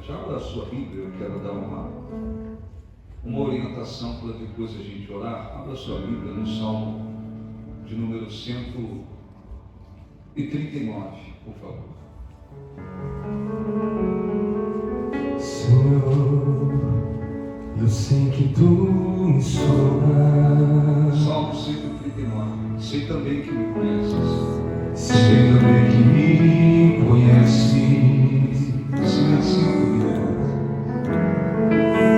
Já abra a sua Bíblia, eu quero dar uma orientação para depois a gente orar. Abra a sua Bíblia no Salmo de número 139, por favor. Senhor, eu sei que tu me sondas. Salmo 139. Sei também que me conheces. Sei também que me conheces. Sim, assim comigo.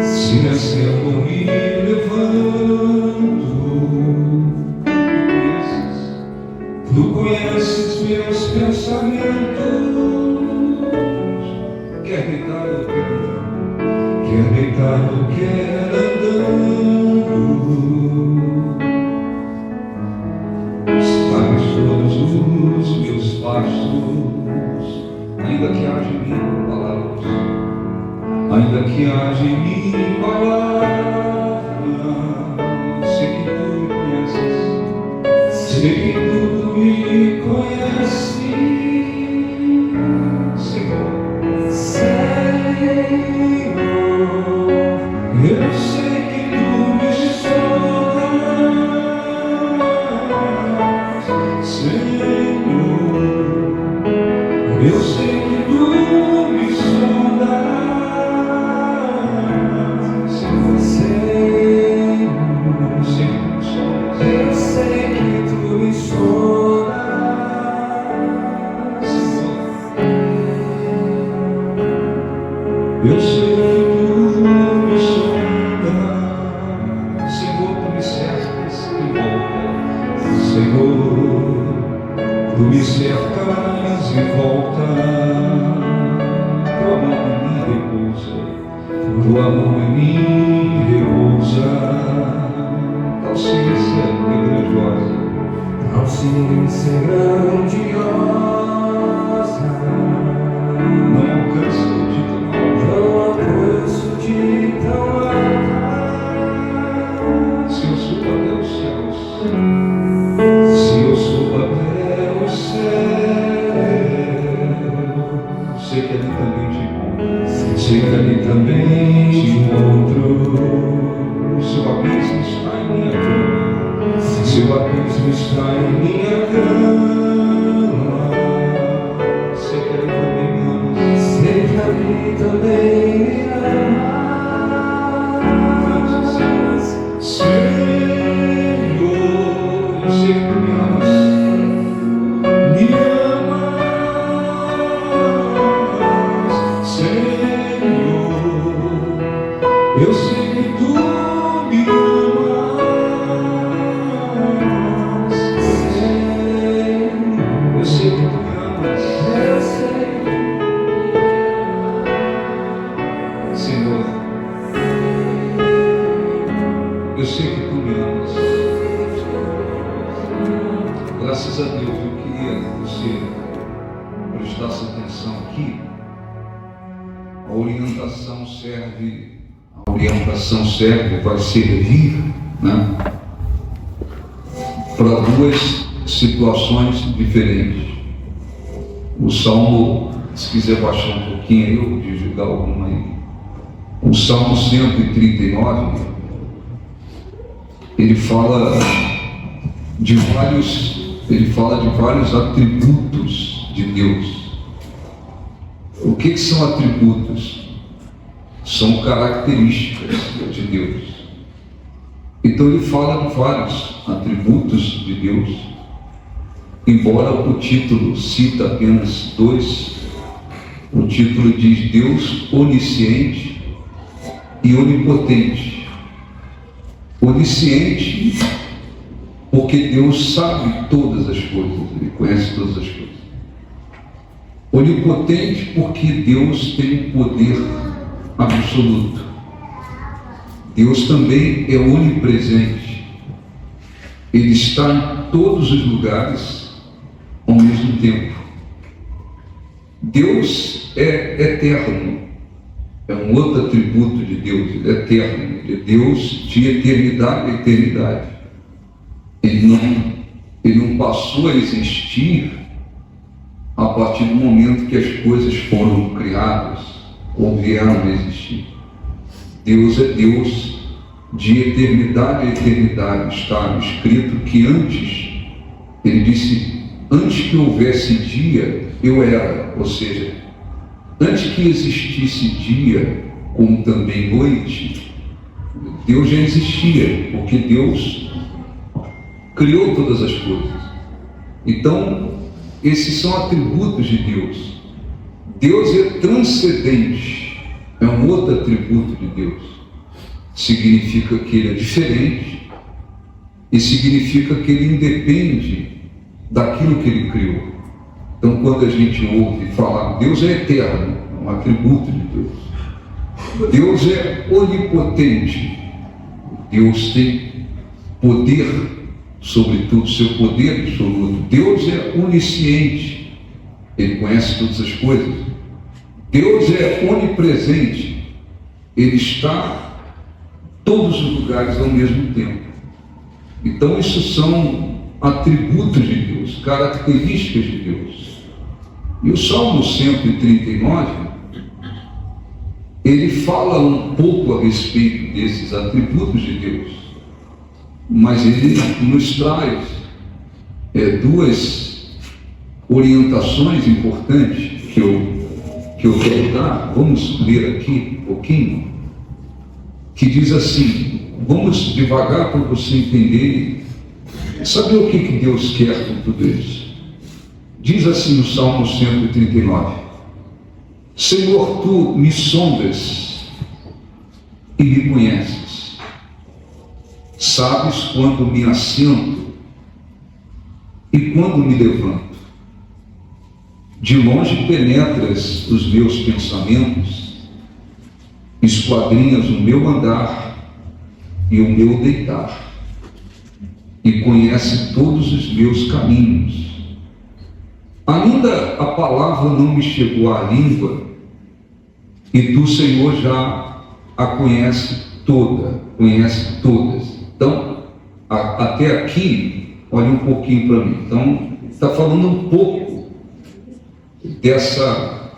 Se me acerco me levanto, tu conheces meus pensamentos. Quer deitar ou quer andar? Quer deitado, quer andando, sabes todos os meus passos. Ainda que haja em mim palavras, Ainda que haja em mim palavras, sei que tu me conheces. sei que tu me conheces, Senhor, Senhor. Eu sei que tu me sondas, Senhor. Eu sei que tu me sondas, Senhor. Eu sei que tu me sondas. Eu sei que tu me sondas. Senhor, tu me cercas em volta. Senhor, tu me cercas em volta. Teu amor em mim repousa. Teu amor em mim repousa. Tal ciência é grandiosa. Tal ciência grandiosa. Não alcanço de tão alto. Não alcanço de tão alta. Se eu subo até os céus, Se eu subo até os céus, sei que ali também te encontro. sei que ali também te encontro. O seu abismo está em minha cama. Seu abismo está em minha cama. Sei que ali também me amas. Sei que ali também me amas. Senhor, Eu sei que tu me amas. me amas. Senhor, eu sei que tu me amas. Senhor, Eu sei que tu me amas. eu sei. Senhor, eu sei que tu me amas. Graças a Deus, eu queria que você prestasse atenção aqui. A orientação serve, vai servir, né, para duas situações diferentes. O Salmo, se quiser baixar um pouquinho aí, eu digitar alguma aí. O Salmo 139, ele fala de vários atributos de Deus. O que são atributos? São características de Deus. Então ele fala de vários atributos de Deus, embora o título cita apenas dois. O título diz Deus onisciente e onipotente. Onisciente, porque Deus sabe todas as coisas, Ele conhece todas as coisas. Onipotente, porque Deus tem um poder absoluto. Deus também é onipresente. Ele está em todos os lugares ao mesmo tempo. Deus é eterno. É um outro atributo de Deus. Ele é eterno. Ele é Deus de eternidade a eternidade. Ele não passou a existir a partir do momento que as coisas foram criadas. ou vieram a existir. Deus é Deus de eternidade a eternidade. Está escrito que antes, ele disse, antes que houvesse dia, eu era. Ou seja, antes que existisse dia, como também noite, Deus já existia, porque Deus criou todas as coisas. Então, esses são atributos de Deus. Deus é transcendente, é um outro atributo de Deus. Significa que ele é diferente e significa que ele independe daquilo que ele criou. Então, quando a gente ouve falar, Deus é eterno, é um atributo de Deus. Deus é onipotente. Deus tem poder sobre tudo, seu poder absoluto. Deus é onisciente, ele conhece todas as coisas. Deus é onipresente, ele está em todos os lugares ao mesmo tempo. Então isso são atributos de Deus, características de Deus. E o Salmo 139, ele fala um pouco a respeito desses atributos de Deus, mas ele nos traz duas orientações importantes que eu quero dar. Vamos ler aqui um pouquinho, que diz assim, vamos devagar para você entender, saber o que Deus quer com tudo isso. Diz assim no Salmo 139, Senhor, tu me sondas e me conheces, sabes quando me assento e quando me levanto. De longe penetras os meus pensamentos, esquadrinhas o meu andar e o meu deitar, e conhece todos os meus caminhos. Ainda a palavra não me chegou à língua, e tu, Senhor, já a conhece toda, conhece todas. Então, até aqui, olha um pouquinho para mim. Então, está falando um pouco dessa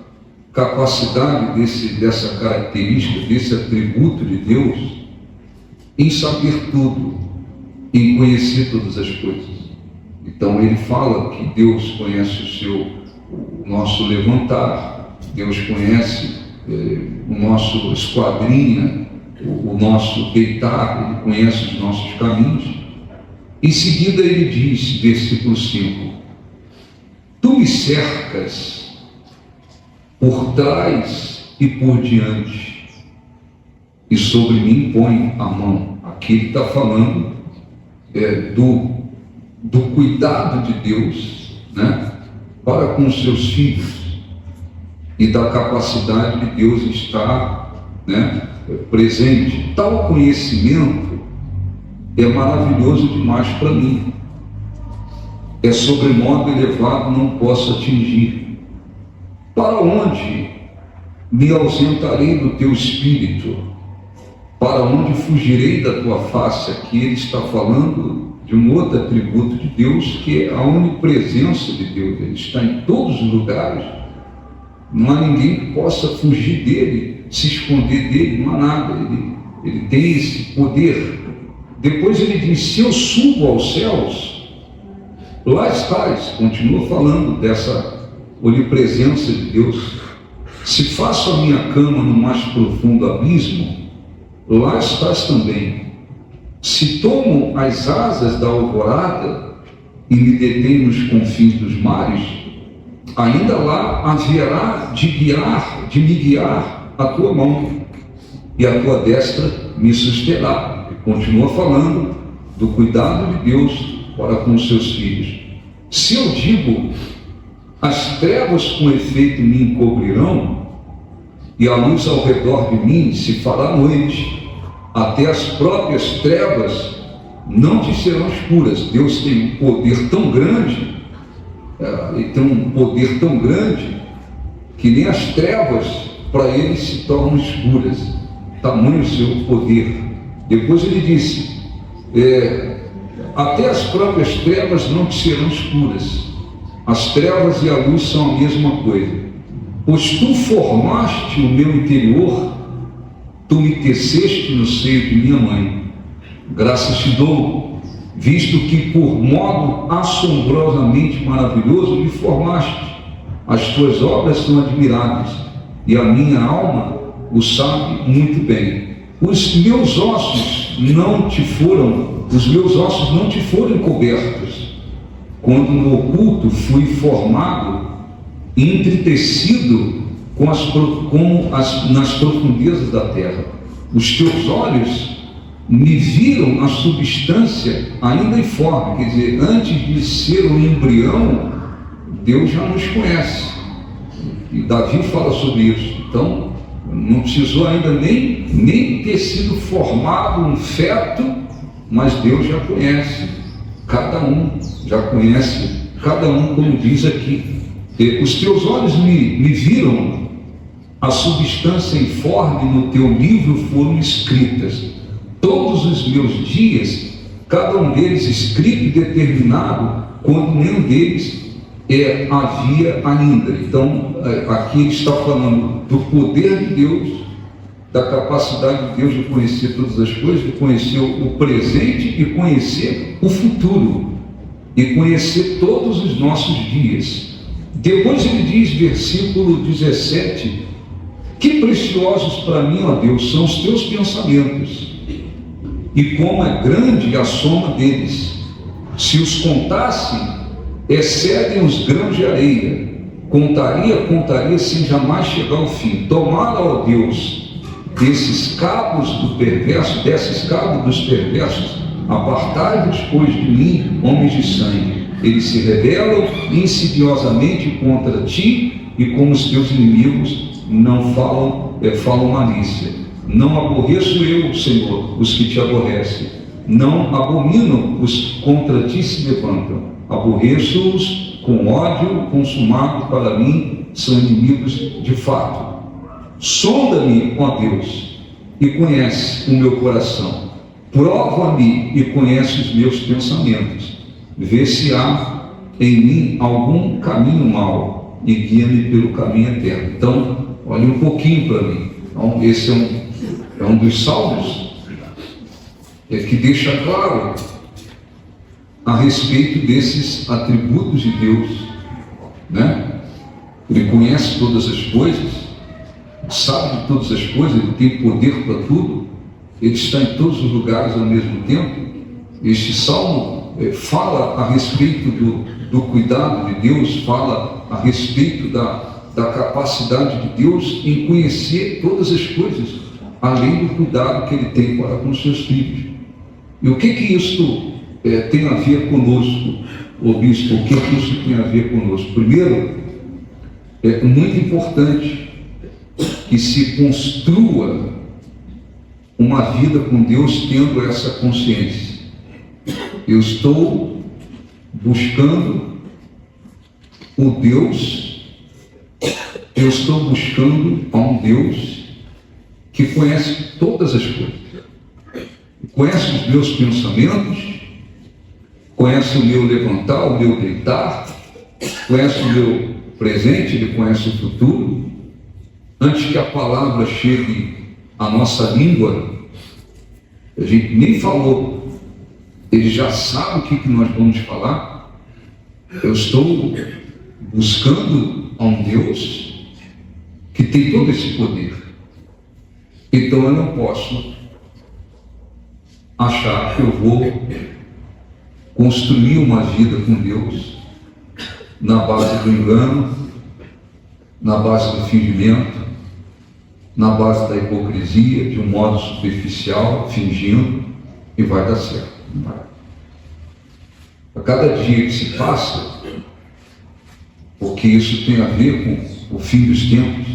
capacidade, dessa característica, desse atributo de Deus, em saber tudo, em conhecer todas as coisas. Então, ele fala que Deus conhece o nosso levantar, Deus conhece o nosso esquadrinha, o nosso deitar, ele conhece os nossos caminhos. Em seguida ele diz, versículo 5, tu me cercas por trás e por diante, e sobre mim põe a mão. Aqui ele está falando do cuidado de Deus, né, para com os seus filhos, e da capacidade de Deus estar, né, presente. Tal conhecimento é maravilhoso demais para mim, é sobremodo elevado, não posso atingir. Para onde me ausentarei do teu espírito? Para onde fugirei da tua face? Aqui ele está falando de um outro atributo de Deus, que é a onipresença de Deus. Ele está em todos os lugares, não há ninguém que possa fugir dele, se esconder dele, não há nada. Ele tem esse poder. Depois ele diz, se eu subo aos céus, lá estás. Continua falando dessa onipresença de Deus. Se faço a minha cama no mais profundo abismo, lá estás também. Se tomo as asas da alvorada e me detenho nos confins dos mares, ainda lá haverá de me guiar a tua mão, e a tua destra me susterá. E continua falando do cuidado de Deus para com os seus filhos. Se eu digo, as trevas com efeito me encobrirão, e a luz ao redor de mim se fará noite, até as próprias trevas não te serão escuras. Deus tem um poder tão grande, ele tem um poder tão grande, que nem as trevas para ele se tornam escuras, tamanho o seu poder. Depois ele disse, até as próprias trevas não te serão escuras. As trevas e a luz são a mesma coisa. Pois tu formaste o meu interior, tu me teceste no seio de minha mãe. Graças te dou, visto que por modo assombrosamente maravilhoso me formaste. As tuas obras são admiráveis, e a minha alma o sabe muito bem. Os meus ossos não te foram encobertos, quando no oculto fui formado, entretecido nas profundezas da terra. Os teus olhos me viram a substância ainda informe, quer dizer, antes de ser um embrião, Deus já nos conhece. E Davi fala sobre isso. Então, não precisou ainda nem ter sido formado um feto, mas Deus já conhece cada um, como diz aqui. Os teus olhos me viram, a substância informe no teu livro foram escritas. Todos os meus dias, cada um deles escrito e determinado, quando nenhum deles havia ainda. Então, aqui ele está falando do poder de Deus, da capacidade de Deus de conhecer todas as coisas, de conhecer o presente e conhecer o futuro, e conhecer todos os nossos dias. Depois ele diz, versículo 17, que preciosos para mim, ó Deus, são os teus pensamentos, e como é grande a soma deles. Se os contasse, excedem os grãos de areia. Contaria sem jamais chegar ao fim. Tomara, ó Deus, desses cabos dos perversos, apartai-vos, pois, de mim, homens de sangue. Eles se rebelam insidiosamente contra ti, e como os teus inimigos não falam malícia. Não aborreço eu, Senhor, os que te aborrecem. Não abomino os que contra ti se levantam. Aborreço-os com ódio consumado, para mim são inimigos de fato. Sonda-me, ó Deus, e conhece o meu coração. Prova-me e conhece os meus pensamentos. Vê se há em mim algum caminho mau e guia-me pelo caminho eterno. Então, olhe um pouquinho para mim. Então, esse é um dos salmos que deixa claro a respeito desses atributos de Deus, né? Ele conhece todas as coisas, sabe de todas as coisas, ele tem poder para tudo, ele está em todos os lugares ao mesmo tempo. Este salmo fala a respeito do cuidado de Deus, fala a respeito da capacidade de Deus em conhecer todas as coisas, além do cuidado que ele tem para com os seus filhos. E o que isso tem a ver conosco, ô bispo? O que isso tem a ver conosco? Primeiro, é muito importante que se construa uma vida com Deus tendo essa consciência. Eu estou buscando o Deus, eu estou buscando a um Deus que conhece todas as coisas, conhece os meus pensamentos, conhece o meu levantar, o meu deitar, conhece o meu presente, ele conhece o futuro. Antes que a palavra chegue à nossa língua, a gente nem falou, ele já sabe o que nós vamos falar. Eu estou buscando a um Deus que tem todo esse poder. Então eu não posso achar que eu vou construir uma vida com Deus na base do engano, na base do fingimento, na base da hipocrisia, de um modo superficial, fingindo, e vai dar certo. Não vai. A cada dia que se passa, porque isso tem a ver com o fim dos tempos,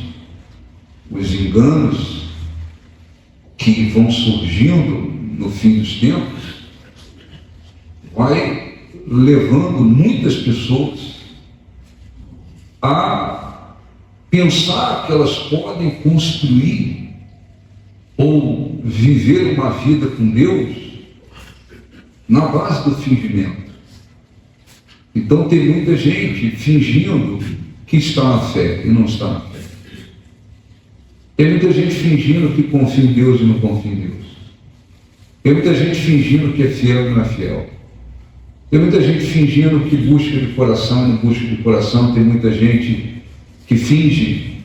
os enganos que vão surgindo no fim dos tempos, vai levando muitas pessoas a pensar que elas podem construir ou viver uma vida com Deus na base do fingimento. Então tem muita gente fingindo que está na fé e não está na fé. Tem muita gente fingindo que confia em Deus e não confia em Deus. Tem muita gente fingindo que é fiel e não é fiel. Tem muita gente fingindo que busca de coração e não busca de coração. Tem muita gente que finge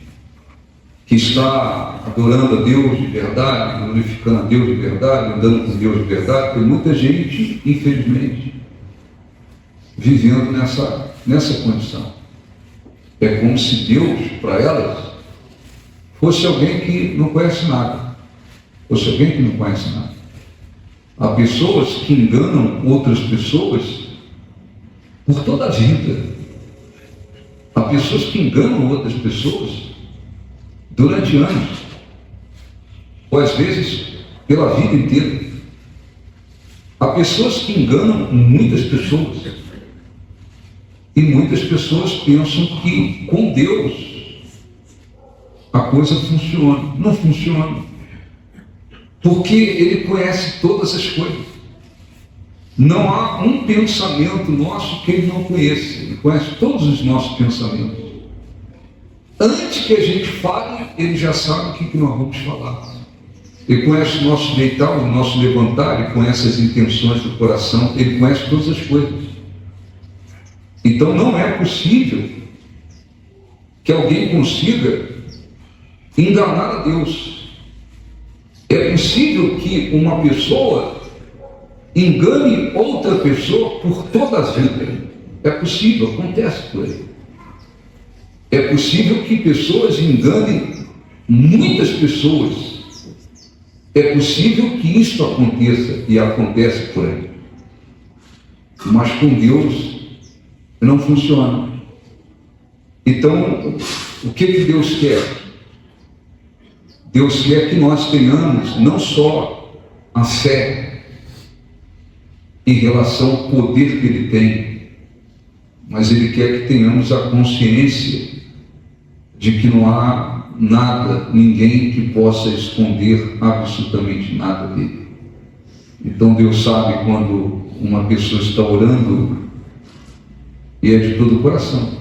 que está adorando a Deus de verdade, glorificando a Deus de verdade, andando com Deus de verdade. Tem muita gente, infelizmente, vivendo nessa condição. É como se Deus, para elas, fosse alguém que não conhece nada. Fosse alguém que não conhece nada. Há pessoas que enganam outras pessoas por toda a vida. Há pessoas que enganam outras pessoas durante anos, ou às vezes pela vida inteira. Há pessoas que enganam muitas pessoas. E muitas pessoas pensam que com Deus a coisa funciona. Não funciona. Porque Ele conhece todas as coisas. Não há um pensamento nosso que Ele não conheça. Ele conhece todos os nossos pensamentos. Antes que a gente fale, Ele já sabe o que nós vamos falar. Ele conhece o nosso deitar, o nosso levantar, Ele conhece as intenções do coração, Ele conhece todas as coisas. Então não é possível que alguém consiga enganar a Deus. É possível que uma pessoa engane outra pessoa por toda a vida. É possível, acontece por aí. É possível que pessoas enganem muitas pessoas. É possível que isso aconteça e acontece por aí. Mas com Deus não funciona. Então, o que Deus quer? Deus quer que nós tenhamos não só a fé em relação ao poder que Ele tem, mas Ele quer que tenhamos a consciência de que não há nada, ninguém que possa esconder absolutamente nada dele. Então Deus sabe quando uma pessoa está orando e é de todo o coração.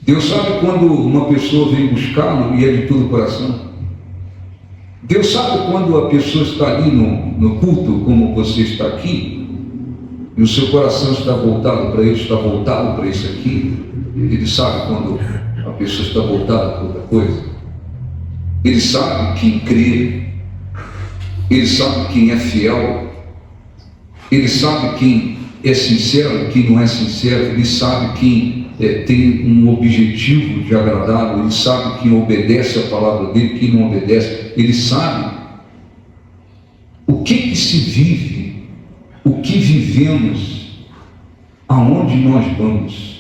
Deus sabe quando uma pessoa vem buscá-lo e é de todo o coração. Deus sabe quando a pessoa está ali no culto, como você está aqui, e o seu coração está voltado para Ele, está voltado para isso aqui. Ele sabe quando a pessoa está voltada para outra coisa. Ele sabe quem crê. Ele sabe quem é fiel. Ele sabe quem é sincero, quem não é sincero. Ele sabe quem tem um objetivo de agradá-lo. Ele sabe quem obedece a palavra dele, quem não obedece. Ele sabe o que se vive, o que vivemos, aonde nós vamos,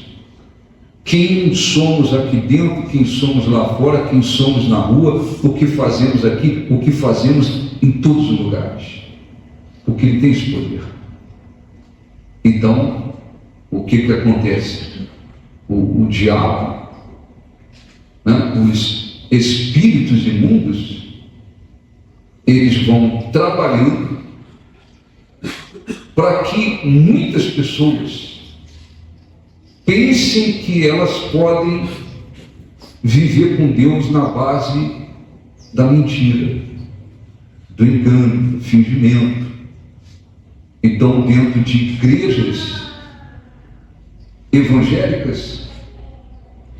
quem somos aqui dentro, quem somos lá fora, quem somos na rua, o que fazemos aqui, o que fazemos em todos os lugares, porque Ele tem esse poder. Então, o que acontece? O diabo, né? Os espíritos imundos, eles vão trabalhando para que muitas pessoas pensem que elas podem viver com Deus na base da mentira, do engano, do fingimento. Então, dentro de igrejas evangélicas,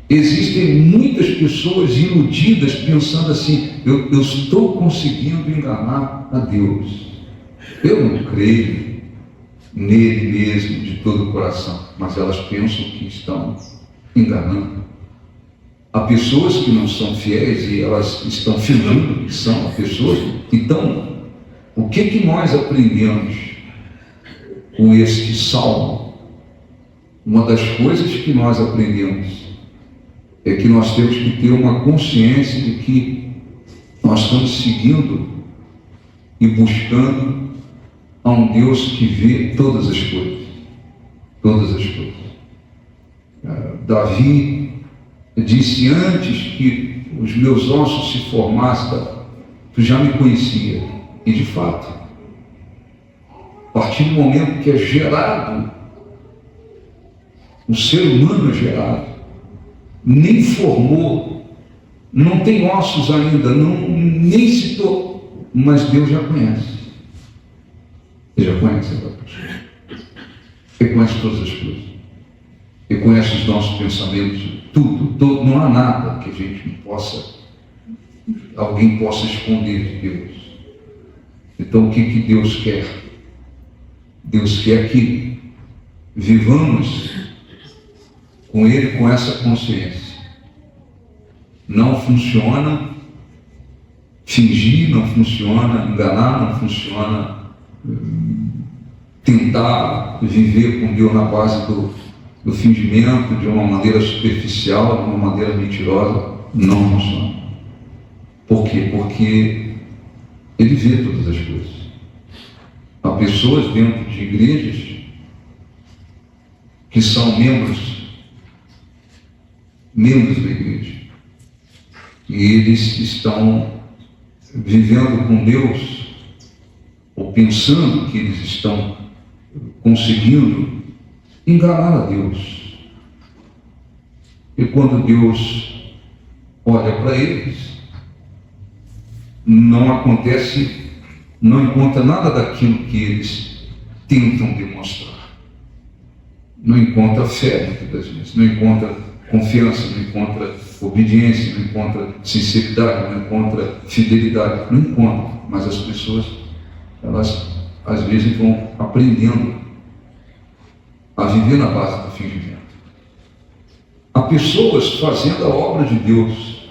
existem muitas pessoas iludidas pensando assim: eu estou conseguindo enganar a Deus. Eu não creio nele mesmo de todo o coração, mas elas pensam que estão enganando. Há pessoas que não são fiéis e elas estão fingindo que são pessoas. Então, o que nós aprendemos com este salmo? Uma das coisas que nós aprendemos é que nós temos que ter uma consciência de que nós estamos seguindo e buscando a um Deus que vê todas as coisas. Todas as coisas. Davi disse: antes que os meus ossos se formassem, tu já me conhecia. E de fato, a partir do momento que é gerado, o ser humano é gerado, nem formou não tem ossos ainda, nem se tocou, mas Deus já conhece. Ele já conhece aquela pessoa. Ele conhece todas as coisas. Ele conhece os nossos pensamentos, tudo. Não há nada que a gente não possa, alguém possa esconder de Deus. Então o que Deus quer? Deus quer que vivamos com Ele, com essa consciência. Não funciona fingir, não funciona enganar, não funciona tentar viver com Deus na base do fingimento, de uma maneira superficial, de uma maneira mentirosa. Não funciona. Por quê? Porque Ele vê todas as coisas. Há pessoas dentro de igrejas que são membros da igreja, e eles estão vivendo com Deus, ou pensando que eles estão conseguindo enganar a Deus. E quando Deus olha para eles, não encontra nada daquilo que eles tentam demonstrar. Não encontra fé muitas das vezes, não encontra confiança, não encontra obediência, não encontra sinceridade, não encontra fidelidade, não encontra. Mas as pessoas, elas às vezes vão aprendendo a viver na base do fingimento. Há pessoas fazendo a obra de Deus,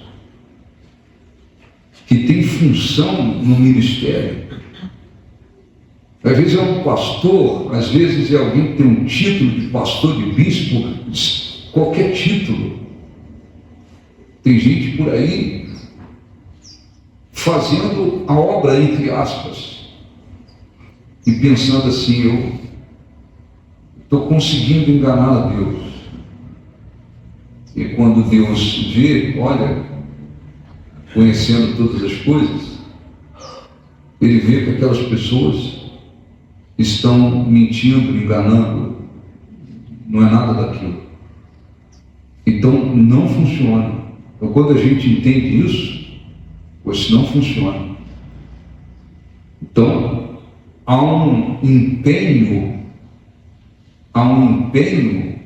que tem função no ministério. Às vezes é um pastor, às vezes é alguém que tem um título de pastor, de bispo, qualquer título. Tem gente por aí fazendo a obra, entre aspas, e pensando assim: eu estou conseguindo enganar a Deus. E quando Deus vê, olha, conhecendo todas as coisas, Ele vê que aquelas pessoas estão mentindo, enganando, não é nada daquilo. Então não funciona. Então quando a gente entende isso, pois não funciona. Então há um empenho,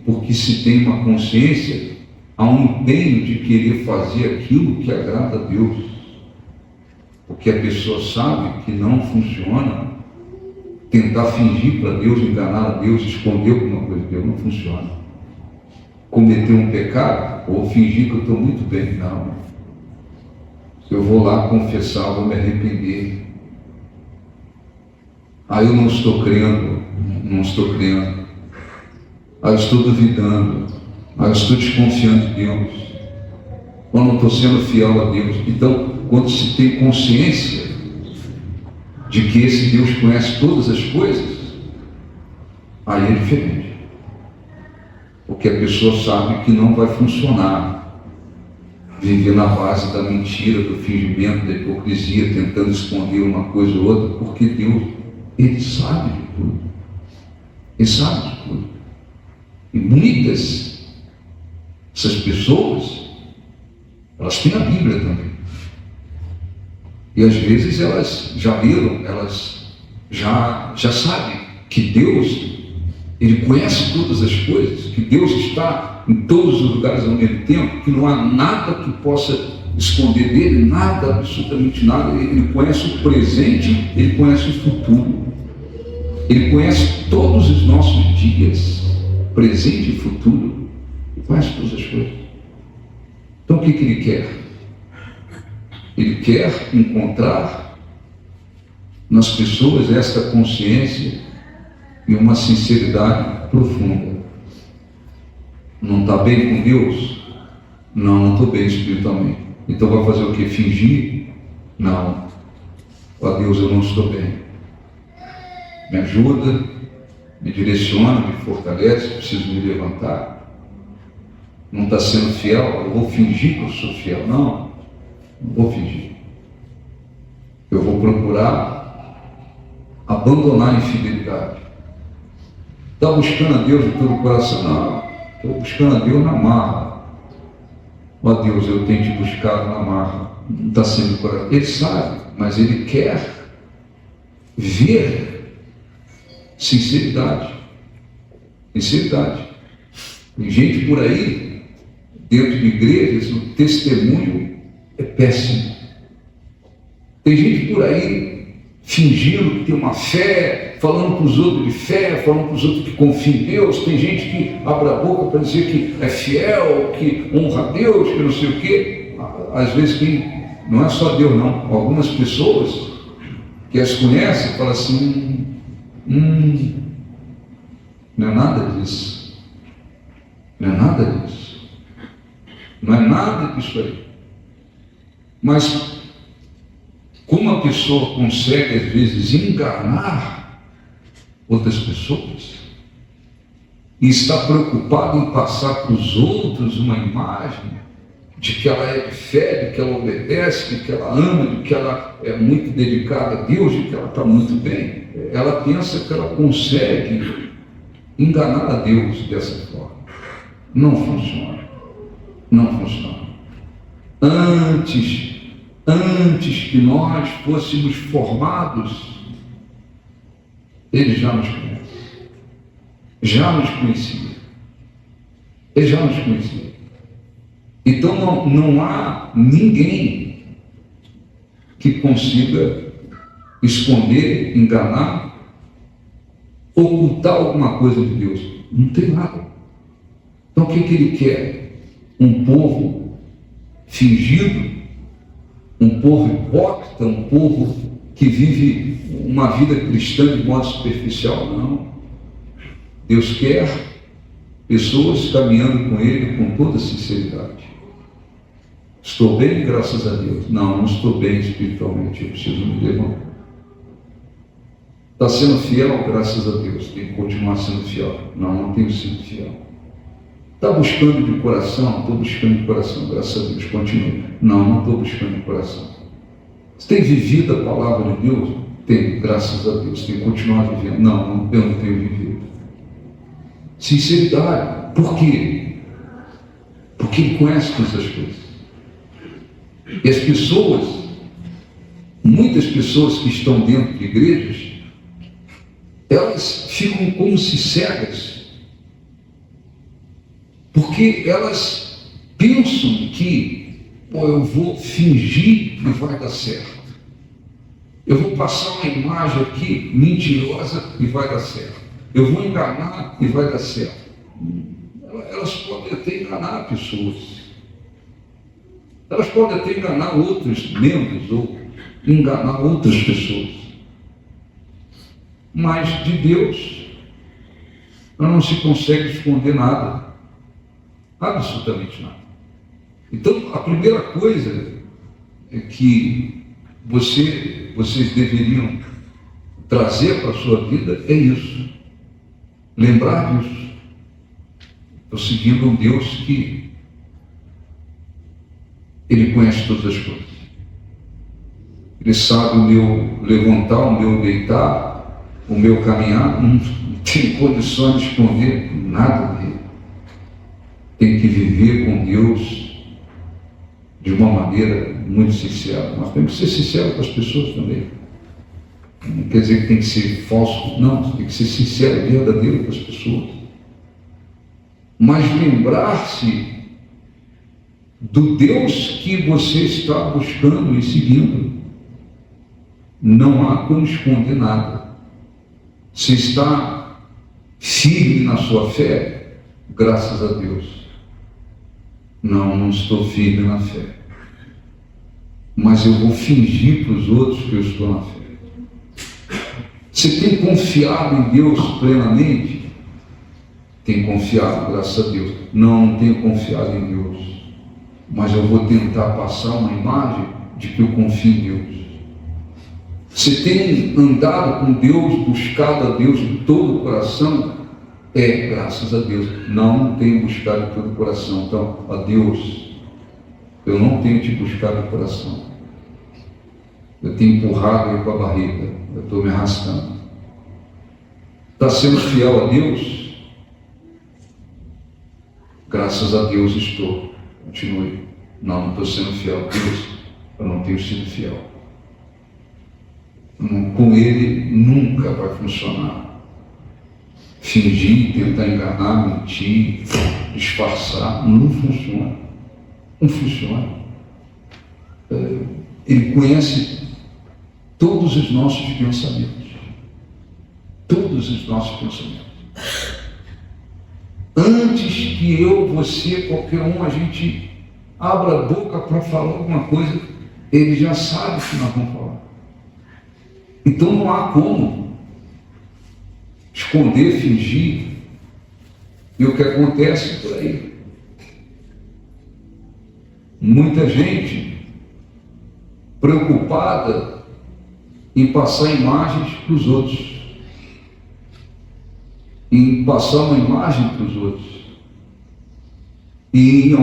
porque se tem uma consciência, há um empenho de querer fazer aquilo que agrada a Deus, porque a pessoa sabe que não funciona tentar fingir para Deus, enganar a Deus, esconder alguma coisa de Deus. Não funciona. Cometer um pecado ou fingir que eu estou muito bem, não. Se eu vou lá confessar, vou me arrepender. Aí eu não estou crendo. Aí eu estou duvidando. Aí eu estou desconfiando de Deus. Ou não estou sendo fiel a Deus. Então, quando se tem consciência de que esse Deus conhece todas as coisas, aí é diferente. Porque a pessoa sabe que não vai funcionar viver na base da mentira, do fingimento, da hipocrisia, tentando esconder uma coisa ou outra, porque Deus, Ele sabe de tudo. Ele sabe de tudo. E muitas dessas pessoas, elas têm a Bíblia também. E às vezes elas já leram, elas já sabem que Deus, Ele conhece todas as coisas, que Deus está em todos os lugares ao mesmo tempo, que não há nada que possa esconder dele, nada, absolutamente nada. Ele conhece o presente, Ele conhece o futuro. Ele conhece todos os nossos dias, presente e futuro. Ele conhece todas as coisas. Então o que Ele quer? Ele quer encontrar nas pessoas esta consciência e uma sinceridade profunda. Não está bem com Deus? Não estou bem espiritualmente. Então vai fazer o quê? Fingir? Não. Ó Deus, eu não estou bem. Me ajuda, me direciona, me fortalece, preciso me levantar. Não está sendo fiel? Eu vou fingir que eu sou fiel? Não vou fingir. Eu vou procurar abandonar a infidelidade. Está buscando a Deus de todo o coração? Não. Estou buscando a Deus na marra. Ó Deus, eu tenho te buscado na marra, não está sendo coragem. Ele sabe, mas ele quer ver sinceridade. Sinceridade. Tem gente por aí, dentro de igrejas, o testemunho é péssimo. Tem gente por aí fingindo que tem uma fé, falando para os outros de fé, falando para os outros que confiam em Deus. Tem gente que abre a boca para dizer que é fiel, que honra a Deus, que não sei o quê. Às vezes não é só Deus não. Algumas pessoas que as conhecem falam assim, não é nada disso. Não é nada disso. Não é nada disso aí. Mas como a pessoa consegue, às vezes, enganar outras pessoas e está preocupada em passar para os outros uma imagem de que ela é de fé, de que ela obedece, de que ela ama, de que ela é muito dedicada a Deus, de que ela está muito bem, ela pensa que ela consegue enganar a Deus dessa forma. Não funciona. Não funciona. Antes que nós fôssemos formados, Ele já nos conhece, já nos conhecia, Ele já nos conhecia. Então não há ninguém que consiga esconder, enganar, ocultar alguma coisa de Deus. Não tem nada. Então o que Ele quer? Um povo fingido, um povo hipócrita, um povo que vive uma vida cristã de modo superficial. Não. Deus quer pessoas caminhando com Ele com toda sinceridade. Estou bem, graças a Deus. Não estou bem espiritualmente, eu preciso me levantar. Está sendo fiel, graças a Deus, tem que continuar sendo fiel. Não tenho sido fiel. Está buscando de coração? Estou buscando de coração, graças a Deus, continue. Não estou buscando de coração. Você tem vivido a palavra de Deus? Tem, graças a Deus, tem que continuar vivendo. Não, eu não tenho vivido. Sinceridade. Por quê? Porque Ele conhece todas as coisas. E as pessoas, muitas pessoas que estão dentro de igrejas, elas ficam como se cegas, porque elas pensam que, eu vou fingir e vai dar certo. Eu vou passar uma imagem aqui mentirosa e vai dar certo. Eu vou enganar e vai dar certo. Elas podem até enganar pessoas. Elas podem até enganar outros membros ou enganar outras pessoas. Mas de Deus não se consegue esconder nada. Absolutamente nada. Então, a primeira coisa é que vocês deveriam trazer para a sua vida é isso. Lembrar disso. Estou seguindo um Deus que Ele conhece todas as coisas. Ele sabe o meu levantar, o meu deitar, o meu caminhar. Não tem condições de esconder nada dele. Tem que viver com Deus de uma maneira muito sincera. Nós temos que ser sinceros com as pessoas também. Não quer dizer que tem que ser falso, não, tem que ser sincero, verdadeiro com as pessoas. Mas lembrar-se do Deus que você está buscando e seguindo. Não há como esconder nada. Você está firme na sua fé, graças a Deus. Não estou firme na fé. Mas eu vou fingir para os outros que eu estou na fé. Você tem confiado em Deus plenamente? Tem confiado, graças a Deus. Não tenho confiado em Deus. Mas eu vou tentar passar uma imagem de que eu confio em Deus. Você tem andado com Deus, buscado a Deus de todo o coração? Graças a Deus. Não tenho buscado de todo o coração. Então, a Deus, eu não tenho te buscado de coração. Eu tenho empurrado aí com a barriga. Eu estou me arrastando. Está sendo fiel a Deus? Graças a Deus estou. Continue. Não estou sendo fiel a Deus, eu não tenho sido fiel. Com ele nunca vai funcionar. Fingir, tentar enganar, mentir, disfarçar, não funciona. Não funciona. Ele conhece todos os nossos pensamentos. Todos os nossos pensamentos. Antes que eu, você, qualquer um, a gente abra a boca para falar alguma coisa, ele já sabe o que nós vamos falar. Então não há como esconder, fingir. E o que acontece por aí? Muita gente preocupada em passar imagens para os outros, em passar uma imagem para os outros. E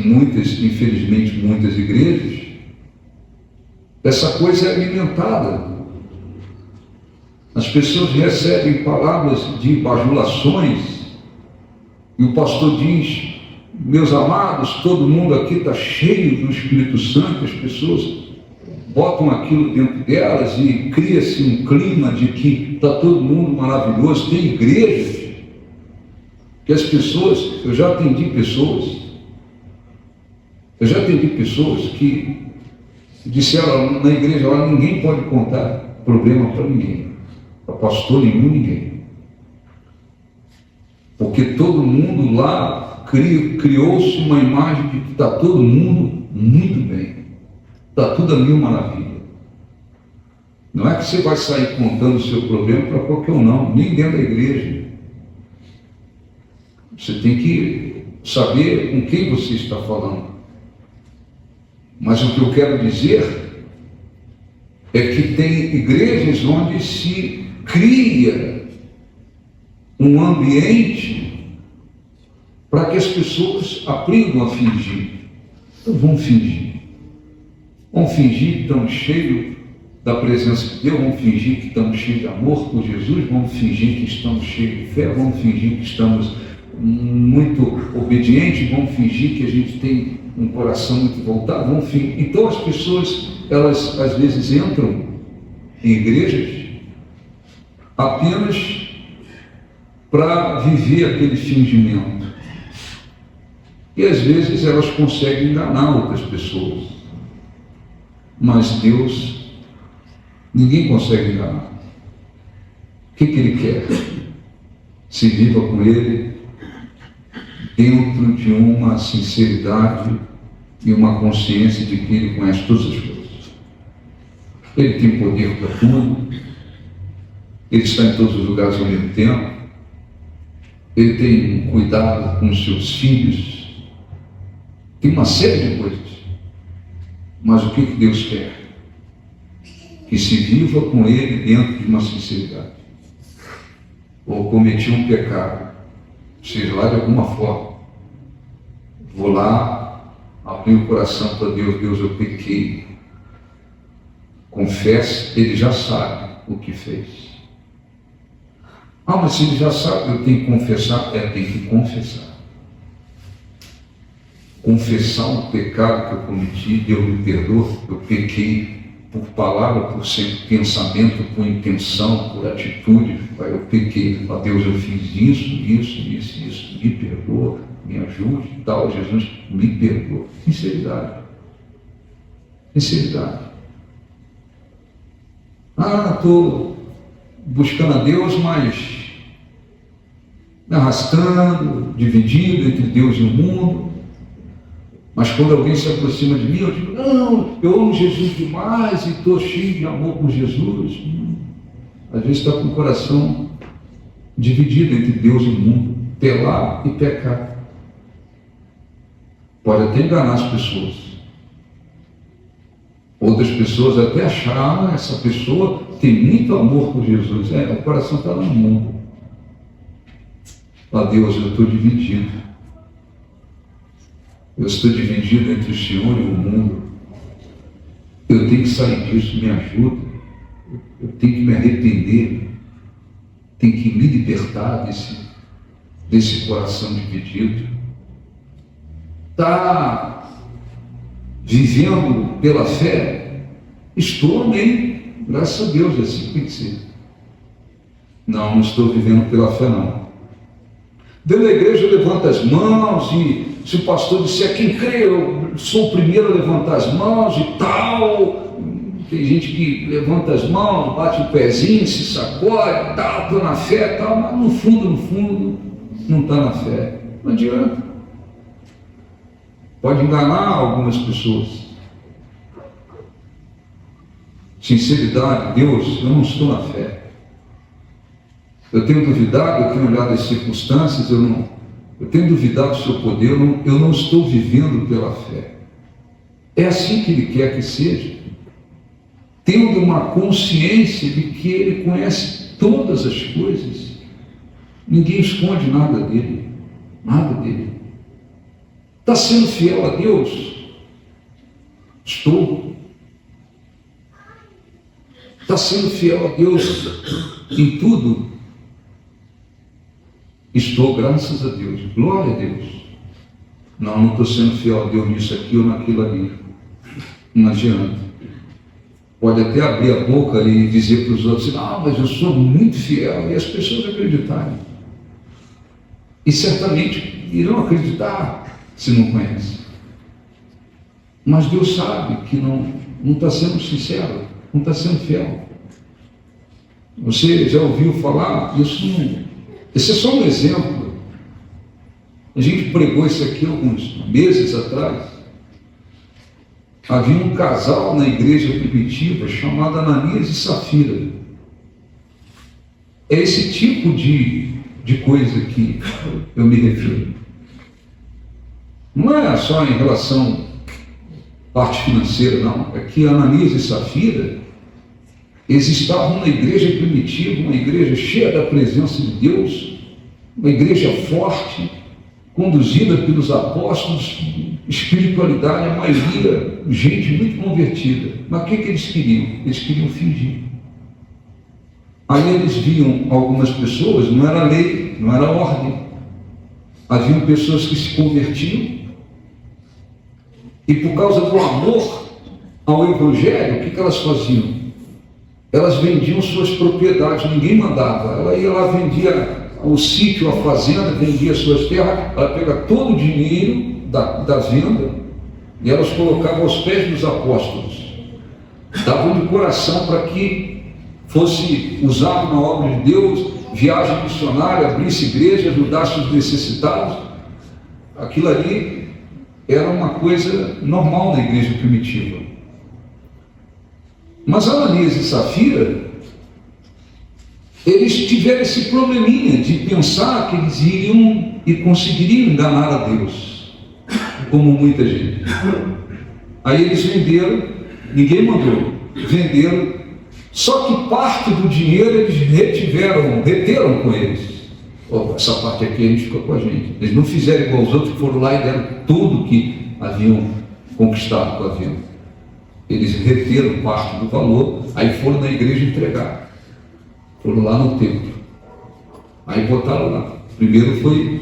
muitas, infelizmente, muitas igrejas, essa coisa é alimentada. As pessoas recebem palavras de bajulações e o pastor diz: meus amados, todo mundo aqui está cheio do Espírito Santo. As pessoas botam aquilo dentro delas e cria-se um clima de que está todo mundo maravilhoso. Tem igrejas que as pessoas, eu já atendi pessoas que disseram na igreja lá: ninguém pode contar problema para ninguém, para pastor nenhum, ninguém, porque todo mundo lá criou-se uma imagem de que está todo mundo muito bem, está tudo a mil maravilha. Não é que você vai sair contando o seu problema para qualquer um, não, nem dentro da igreja. Você tem que saber com quem você está falando. Mas o que eu quero dizer é que tem igrejas onde se cria um ambiente para que as pessoas aprendam a fingir. Então vão fingir. Vão fingir que estão cheios da presença de Deus, vão fingir que estamos cheios de amor por Jesus, vão fingir que estamos cheios de fé, vão fingir que estamos muito obedientes, vão fingir que a gente tem um coração muito voltado, vão fingir. Então as pessoas, elas às vezes entram em igrejas apenas para viver aquele fingimento. E às vezes elas conseguem enganar outras pessoas. Mas Deus, ninguém consegue enganar. O que Ele quer? Se viva com Ele dentro de uma sinceridade e uma consciência de que Ele conhece todas as coisas. Ele tem poder para tudo. Ele está em todos os lugares ao mesmo tempo. Ele tem cuidado com os seus filhos. Tem uma série de coisas. Mas o que Deus quer? Que se viva com Ele dentro de uma sinceridade. Ou cometi um pecado, seja lá de alguma forma, vou lá, abrir o coração para Deus: Deus, eu pequei. Confesse, Ele já sabe o que fez. Ah, mas se Ele já sabe, eu tenho que confessar. Tem que confessar. Confessar um pecado que eu cometi, Deus me perdoa, eu pequei por palavra, por pensamento, por intenção, por atitude, eu pequei. Ó Deus, eu fiz isso, me perdoa, me ajude, tal, Jesus, me perdoa. Sinceridade. Estou buscando a Deus, mas me arrastando, dividido entre Deus e o mundo. Mas quando alguém se aproxima de mim, eu digo: não, eu amo Jesus demais e estou cheio de amor por Jesus. Às vezes está com o coração dividido entre Deus e o mundo, pelar e pecar. Pode até enganar as pessoas. Outras pessoas até achar: essa pessoa tem muito amor por Jesus. O coração está no mundo. Ó Deus, eu estou dividido. Eu estou dividido entre o Senhor e o mundo. Eu tenho que sair disso, me ajuda. Eu tenho que me arrepender. Tenho que me libertar desse coração dividido. Está vivendo pela fé? Estou, amém. Graças a Deus, assim tem que ser. Não estou vivendo pela fé, não. Dentro da igreja levanta as mãos e se o pastor disser quem crê, eu sou o primeiro a levantar as mãos e tal. Tem gente que levanta as mãos, bate o pezinho, se sacode, tal, estou na fé, tal, mas no fundo, não está na fé. Não adianta. Pode enganar algumas pessoas. Sinceridade, Deus, eu não estou na fé. Eu tenho duvidado, eu tenho olhado as circunstâncias, eu tenho duvidado do seu poder, eu não estou vivendo pela fé. É assim que Ele quer que seja. Tendo uma consciência de que Ele conhece todas as coisas. Ninguém esconde nada dele. Nada dele. Está sendo fiel a Deus? Estou. Está sendo fiel a Deus em tudo? Estou, graças a Deus. Glória a Deus. Não estou sendo fiel a Deus nisso aqui ou naquilo ali. Não adianta. Pode até abrir a boca e dizer para os outros, mas eu sou muito fiel, e as pessoas acreditarem. E certamente irão acreditar se não conhecem. Mas Deus sabe que não está sendo sincero, não está sendo fiel. Você já ouviu falar? Esse é só um exemplo. A gente pregou isso aqui alguns meses atrás. Havia um casal na igreja primitiva chamado Ananias e Safira. É esse tipo de coisa que eu me refiro. Não é só em relação à parte financeira, não. É que Ananias e Safira, eles estavam na igreja primitiva, uma igreja cheia da presença de Deus, uma igreja forte, conduzida pelos apóstolos, espiritualidade, a maioria, gente muito convertida. Mas o que eles queriam? Eles queriam fingir. Aí eles viam algumas pessoas, não era lei, não era ordem. Haviam pessoas que se convertiam e por causa do amor ao Evangelho, o que elas faziam? Elas vendiam suas propriedades, ninguém mandava. Ela ia lá, vendia o sítio, a fazenda, vendia suas terras, ela pega todo o dinheiro da venda e elas colocavam aos pés dos apóstolos. Davam de coração para que fosse usado na obra de Deus, viagem missionária, abrisse igreja, ajudasse os necessitados. Aquilo ali era uma coisa normal na igreja primitiva. Mas Ananias e Safira, eles tiveram esse probleminha de pensar que eles iriam e conseguiriam enganar a Deus, como muita gente. Aí eles venderam, ninguém mandou, venderam, só que parte do dinheiro eles reteram com eles. Essa parte aqui a gente ficou com a gente. Eles não fizeram igual os outros que foram lá e deram tudo que haviam conquistado com a venda. Eles reteram parte do valor, aí foram na igreja entregar. Foram lá no templo. Aí botaram lá. Primeiro foi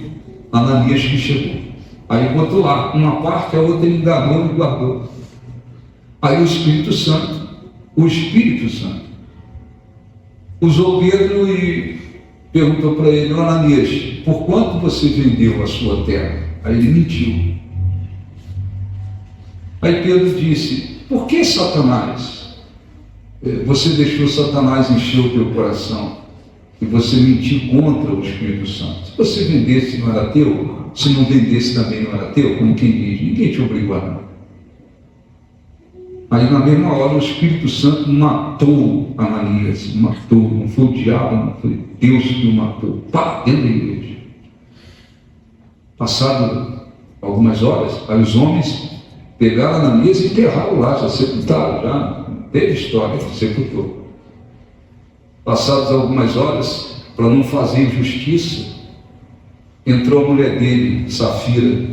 Ananias que chegou. Aí botou lá, uma parte, a outra ele enganou e guardou. Aí o Espírito Santo usou Pedro e perguntou para ele, Ananias, por quanto você vendeu a sua terra? Aí ele mentiu. Aí Pedro disse, por que Satanás? Você deixou Satanás encher o teu coração e você mentiu contra o Espírito Santo. Se você vendesse, não era teu? Se não vendesse, também não era teu? Como quem diz, ninguém te obrigou a nada. Aí na mesma hora o Espírito Santo matou Ananias, matou, não foi o diabo, não foi Deus que o matou, pá, dentro da igreja. Passado algumas horas, aí os homens pegaram Ananias e enterraram lá, já sepultaram, já teve história, sepultou. Passadas algumas horas, para não fazer injustiça, entrou a mulher dele, Safira.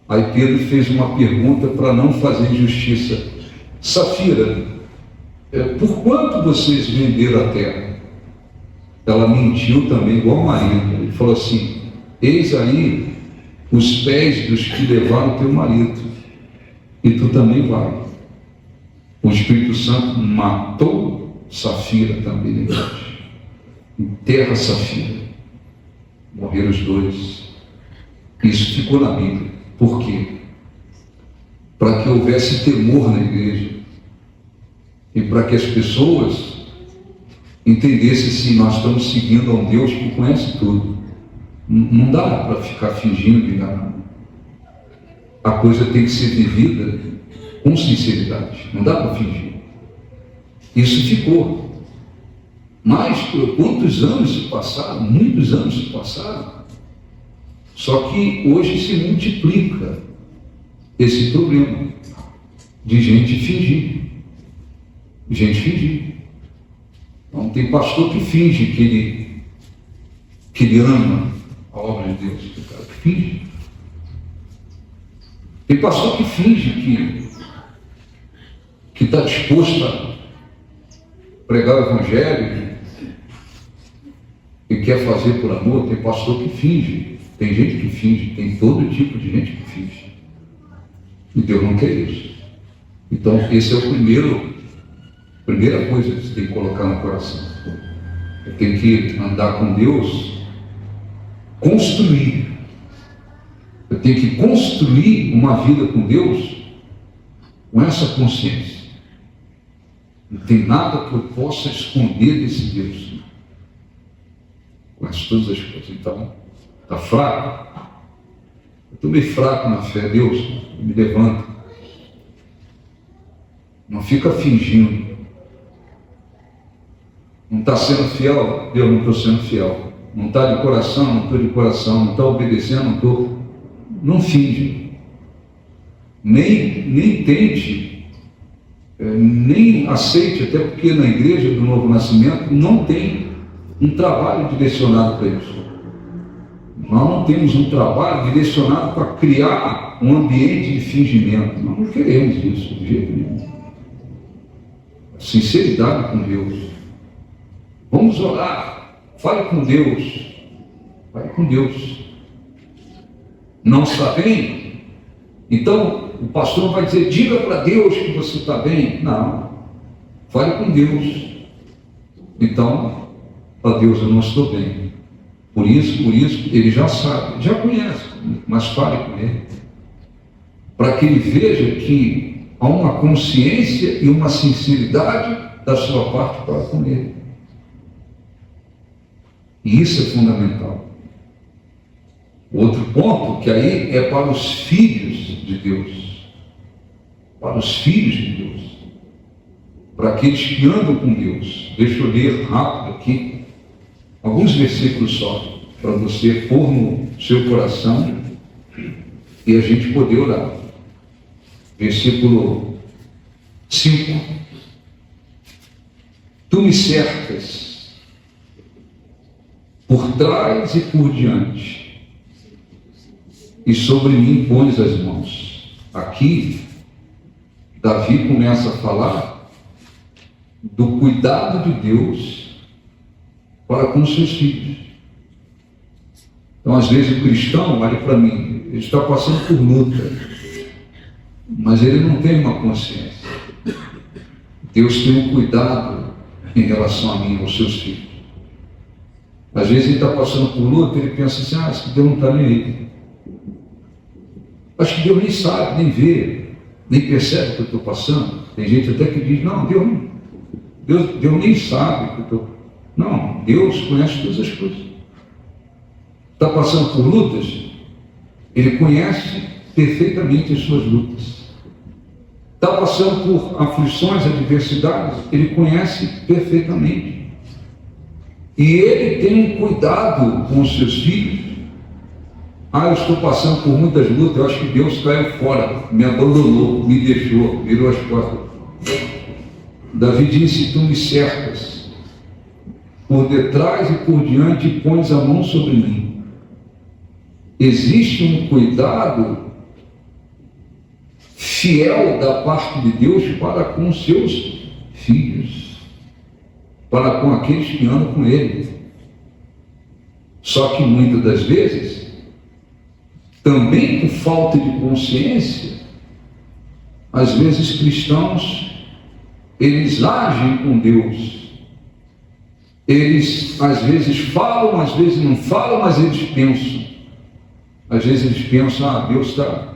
Aí Pedro fez uma pergunta para não fazer injustiça. Safira, por quanto vocês venderam a terra? Ela mentiu também, igual o marido. Ele falou assim, eis aí os pés dos que levaram teu marido. E tu também vai. O Espírito Santo matou Safira também na igreja. Enterra Safira. Morreram os dois. Isso ficou na Bíblia. Por quê? Para que houvesse temor na igreja. E para que as pessoas entendessem se nós estamos seguindo a um Deus que conhece tudo. Não dá para ficar fingindo de enganar. A coisa tem que ser vivida com sinceridade. Não dá para fingir. Isso ficou. Mas quantos anos se passaram? Muitos anos se passaram. Só que hoje se multiplica esse problema de gente fingir. Gente fingir. Então tem pastor que finge que ele ama a obra de Deus. Tem cara que finge. Tem pastor que finge que está disposto a pregar o Evangelho e quer fazer por amor. Tem pastor que finge. Tem gente que finge. Tem todo tipo de gente que finge. E Deus não quer isso. Então esse é o primeira coisa que você tem que colocar no coração. Eu tenho que andar com Deus, construir. Eu tenho que construir uma vida com Deus com essa consciência. Não tem nada que eu possa esconder desse Deus. Conhece todas as coisas. Então, está fraco? Eu estou meio fraco na fé. Deus, me levanta. Não fica fingindo. Não está sendo fiel? Deus, não estou sendo fiel. Não está de coração? Não estou de coração. Não está obedecendo? Não estou. Não finge. Nem tente, nem aceite, até porque na igreja do Novo Nascimento não tem um trabalho direcionado para isso. Nós não temos um trabalho direcionado para criar um ambiente de fingimento. Nós não queremos isso, de jeito nenhum. Sinceridade com Deus. Vamos orar. Fale com Deus. Fale com Deus. Não está bem? Então, o pastor não vai dizer, diga para Deus que você está bem. Não. Fale com Deus. Então, para Deus, eu não estou bem. Por isso, ele já sabe, já conhece, mas fale com ele. Para que ele veja que há uma consciência e uma sinceridade da sua parte para com ele. E isso é fundamental. Outro ponto, que aí é para os filhos de Deus. Para os filhos de Deus. Para aqueles que andam com Deus. Deixa eu ler rápido aqui. Alguns versículos só. Para você pôr no seu coração e a gente poder orar. Versículo 5. Tu me cercas por trás e por diante, e sobre mim pões as mãos. Aqui, Davi começa a falar do cuidado de Deus para com seus filhos. Então, às vezes, o cristão olha para mim, ele está passando por luta, mas ele não tem uma consciência. Deus tem um cuidado em relação a mim, aos seus filhos. Às vezes ele está passando por luta, ele pensa assim, acho que Deus não está nem aí. Acho que Deus nem sabe, nem vê, nem percebe o que eu estou passando. Tem gente até que diz, não, Deus nem sabe o que eu estou... Não, Deus conhece todas as coisas. Está passando por lutas, Ele conhece perfeitamente as suas lutas. Está passando por aflições, adversidades, Ele conhece perfeitamente. E Ele tem um cuidado com os seus filhos. Eu estou passando por muitas lutas, eu acho que Deus caiu fora, me abandonou, me deixou, virou as costas. Davi disse, tu me cercas por detrás e por diante e pões a mão sobre mim. Existe um cuidado fiel da parte de Deus para com os seus filhos, para com aqueles que andam com Ele. Só que muitas das vezes, também por falta de consciência, às vezes cristãos, eles agem com Deus. Eles às vezes falam, às vezes não falam, mas eles pensam. Às vezes eles pensam, Deus está,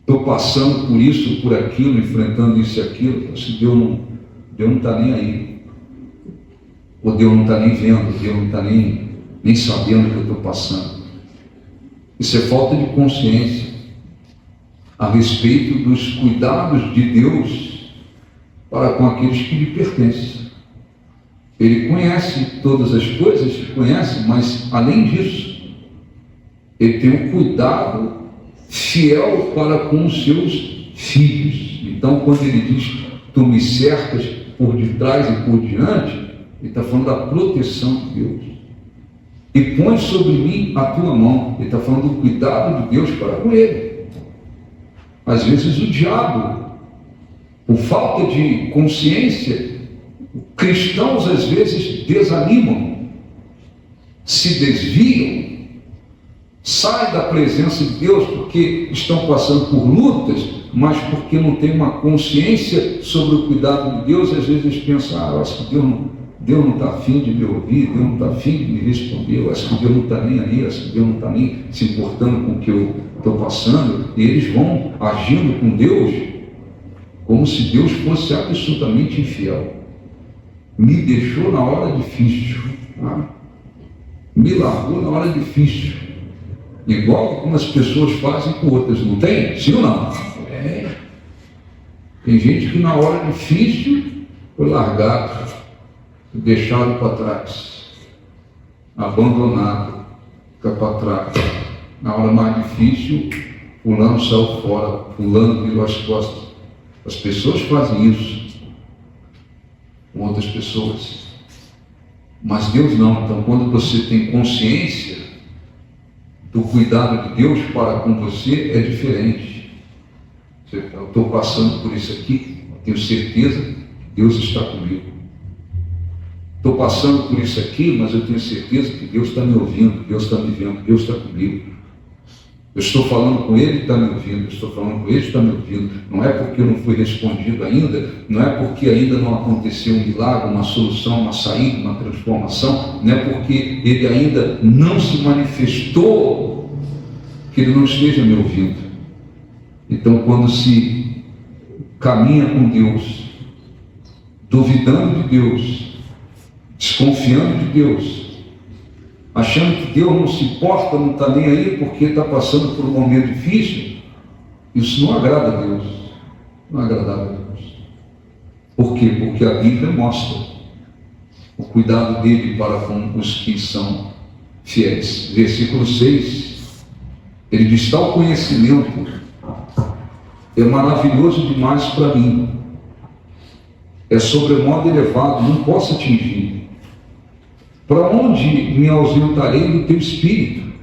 estou passando por isso, por aquilo, enfrentando isso e aquilo. Deus não está nem aí. Ou Deus não está nem vendo, Deus não está nem sabendo o que eu estou passando. Isso é falta de consciência a respeito dos cuidados de Deus para com aqueles que lhe pertencem. Ele conhece todas as coisas, conhece, mas além disso, ele tem um cuidado fiel para com os seus filhos. Então, quando ele diz, tu me cercas por detrás e por diante, ele está falando da proteção de Deus. E põe sobre mim a tua mão. Ele está falando do cuidado de Deus para com ele. Às vezes o diabo, por falta de consciência, cristãos às vezes desanimam, se desviam, saem da presença de Deus porque estão passando por lutas, mas porque não tem uma consciência sobre o cuidado de Deus. Às vezes eles pensam, eu acho que Deus não está afim de me ouvir, Deus não está afim de me responder, eu acho que Deus não está nem aí, eu acho que Deus não está nem se importando com o que eu estou passando, e eles vão agindo com Deus como se Deus fosse absolutamente infiel. Me deixou na hora difícil, me largou na hora difícil, igual como as pessoas fazem com outras, não tem? Sim ou não? Tem gente que na hora difícil foi largado, deixado para trás, abandonado, fica para trás. Na hora mais difícil, fulano saiu fora, fulano virou as costas. As pessoas fazem isso com outras pessoas, mas Deus não. Então, quando você tem consciência do cuidado de Deus para com você, é diferente. Eu estou passando por isso aqui, tenho certeza que Deus está comigo. Estou passando por isso aqui, mas eu tenho certeza que Deus está me ouvindo, Deus está me vendo, Deus está comigo. Eu estou falando com Ele, está me ouvindo, eu estou falando com Ele, está me ouvindo. Não é porque eu não fui respondido ainda, não é porque ainda não aconteceu um milagre, uma solução, uma saída, uma transformação, não é porque Ele ainda não se manifestou que Ele não esteja me ouvindo. Então, quando se caminha com Deus, duvidando de Deus, desconfiando de Deus, achando que Deus não se importa, não está nem aí porque está passando por um momento difícil, isso não agrada a Deus, não é agradável a Deus. Por quê? Porque a Bíblia mostra o cuidado dele para com os que são fiéis. Versículo 6, ele diz, tal conhecimento é maravilhoso demais para mim, é sobremodo elevado, não posso atingir. Para onde me ausentarei do teu espírito?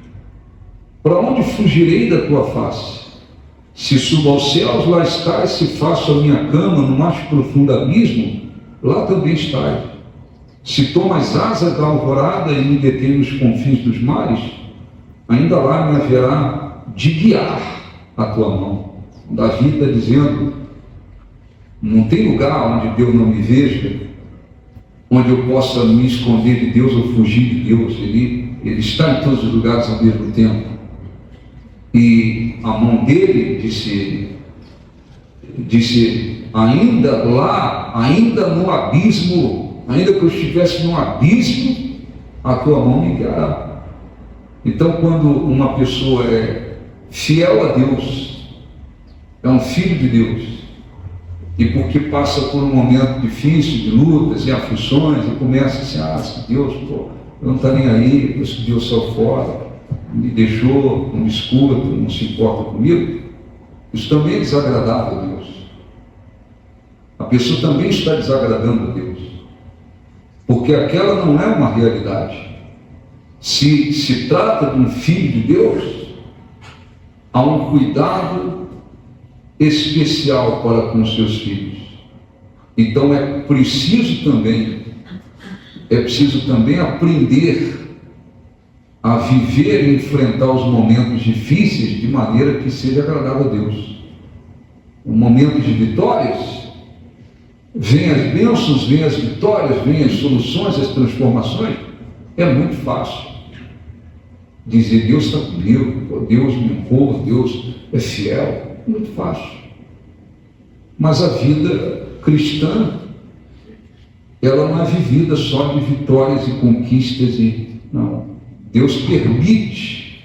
Para onde fugirei da tua face? Se subo aos céus, lá estás. Se faço a minha cama no mais profundo abismo, lá também estás. Se tomo as asas da alvorada e me detém nos confins dos mares, ainda lá me haverá de guiar a tua mão. Davi está dizendo, não tem lugar onde Deus não me veja, onde eu possa me esconder de Deus ou fugir de Deus. Ele está em todos os lugares ao mesmo tempo. E a mão dele, disse ainda lá, ainda no abismo, ainda que eu estivesse no abismo, a tua mão me guiará. Então, quando uma pessoa é fiel a Deus, é um filho de Deus, e porque passa por um momento difícil de lutas e aflições, e começa assim, Deus, não está nem aí, Deus saiu fora, me deixou, não me escuta, não se importa comigo, isso também é desagradável a Deus. A pessoa também está desagradando a Deus, porque aquela não é uma realidade. Se trata de um filho de Deus, há um cuidado especial para com os seus filhos. Então é preciso também aprender a viver e enfrentar os momentos difíceis de maneira que seja agradável a Deus. um momento de vitórias, vem as bênçãos, vem as vitórias, vem as soluções, as transformações, é muito fácil dizer: Deus está comigo, Deus me honrou, Deus é fiel. Muito fácil. Mas a vida cristã, ela não é vivida só de vitórias e conquistas. Não. Deus permite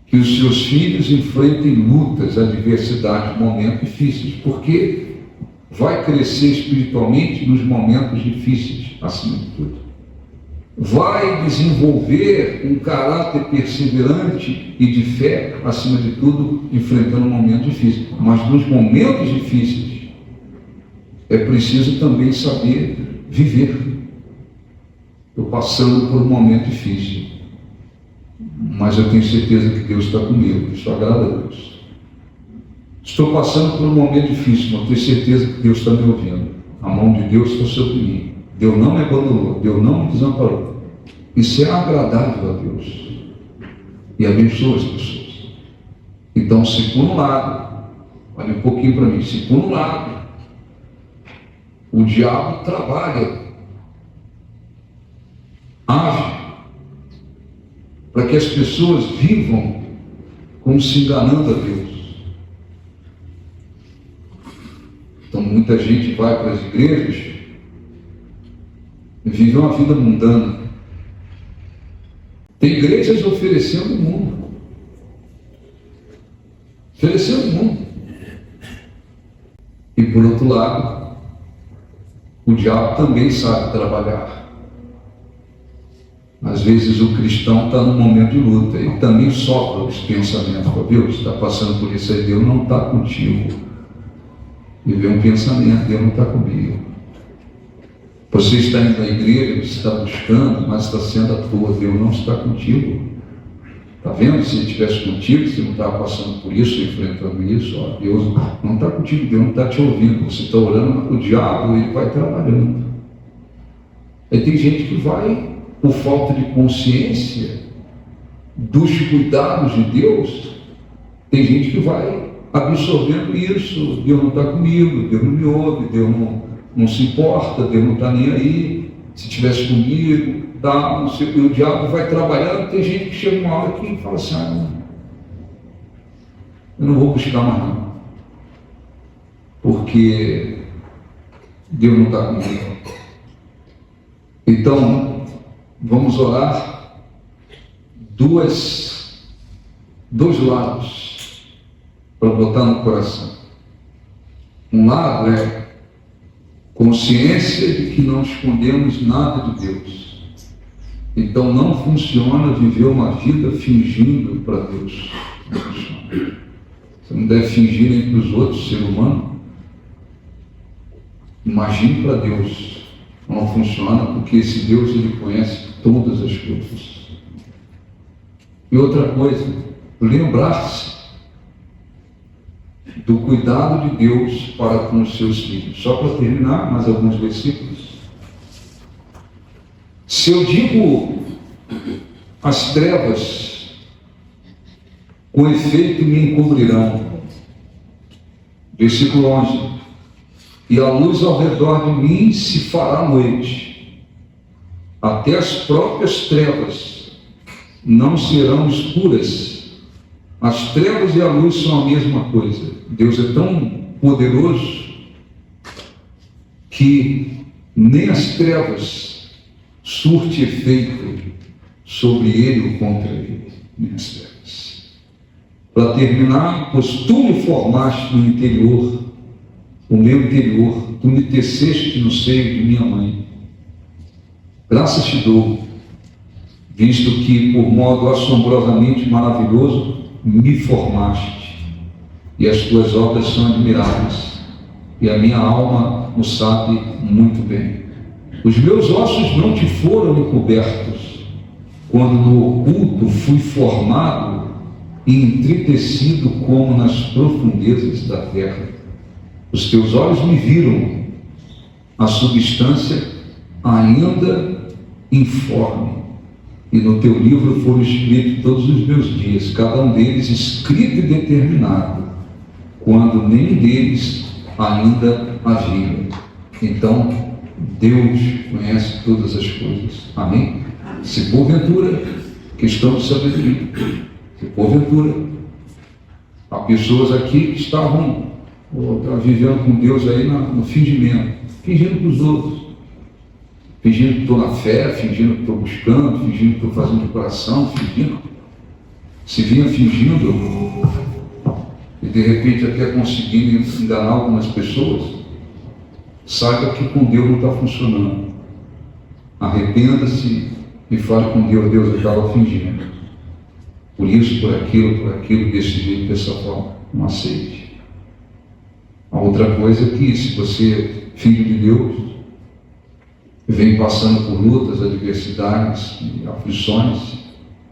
que os seus filhos enfrentem lutas, adversidades, momentos difíceis, porque vai crescer espiritualmente nos momentos difíceis, acima de tudo. Vai desenvolver um caráter perseverante e de fé, acima de tudo, enfrentando um momento difícil. Mas nos momentos difíceis, é preciso também saber viver. Estou passando por um momento difícil, mas eu tenho certeza que Deus está comigo, isso agrada a Deus. Estou passando por um momento difícil, mas eu tenho certeza que Deus está me ouvindo. A mão de Deus está sobre mim. Deus não me abandonou, Deus não me desamparou. Isso é agradável a Deus e abençoa as pessoas. Então, se por um lado, olha um pouquinho para mim, se por um lado o diabo trabalha, age para que as pessoas vivam como se enganando a Deus. Então muita gente vai para as igrejas e vive uma vida mundana. Tem igrejas oferecendo o mundo. Oferecendo o mundo. E por outro lado, o diabo também sabe trabalhar. Às vezes o cristão está num momento de luta e também sopra os pensamentos. Deus está passando por isso aí, Deus não está contigo. E vem um pensamento: Deus não está comigo. Você está indo à igreja, você está buscando, mas está sendo à toa. Deus não está contigo. Está vendo? Se ele estivesse contigo, você não estava passando por isso, enfrentando isso. Ó, Deus não está contigo, Deus não está te ouvindo. Você está orando, o diabo, ele vai trabalhando. Aí tem gente que vai, por falta de consciência dos cuidados de Deus, tem gente que vai absorvendo isso. Deus não está comigo, Deus não me ouve, Deus não se importa, Deus não está nem aí. Se estivesse comigo, tá, não sei, e o diabo vai trabalhando. Tem gente que chega uma hora que fala assim: eu não vou buscar mais não, porque Deus não está comigo. Então, vamos orar dois lados para botar no coração. Um lado é consciência de que não escondemos nada de Deus. Então não funciona viver uma vida fingindo para Deus. Não funciona. Você não deve fingir nem para os outros, ser humano. Imagine para Deus. Não funciona, porque esse Deus, ele conhece todas as coisas. E outra coisa, lembrar-se do cuidado de Deus para com os seus filhos. Só para terminar, mais alguns versículos. Se eu digo: as trevas com efeito me encobrirão, versículo 11, e a luz ao redor de mim se fará noite, até as próprias trevas não serão escuras. As trevas e a luz são a mesma coisa. Deus é tão poderoso que nem as trevas surte efeito sobre ele ou contra ele. Nem as trevas. Para terminar, pois tu me formaste no interior, o meu interior, tu me teceste no seio de minha mãe. Graças te dou, visto que por modo assombrosamente maravilhoso me formaste, e as tuas obras são admiráveis, e a minha alma o sabe muito bem. Os meus ossos não te foram encobertos, quando no oculto fui formado e entretecido como nas profundezas da terra. Os teus olhos me viram, a substância ainda informe, e no teu livro foram escritos todos os meus dias, cada um deles escrito e determinado, quando nem deles ainda havia. Então, Deus conhece todas as coisas. Amém? Se porventura, questão de sabedoria, se porventura, há pessoas aqui que estavam vivendo com Deus aí no fingimento, fingindo para os outros, fingindo que estou na fé, fingindo que estou buscando, fingindo que estou fazendo de coração, fingindo, se vinha fingindo, e de repente até conseguindo enganar algumas pessoas. Saiba que com Deus não está funcionando. Arrependa-se e fale com Deus. Deus acaba fingindo. Por isso, por aquilo, desse jeito, dessa forma. Não aceite. A outra coisa é que, se você, filho de Deus, vem passando por lutas, adversidades e aflições,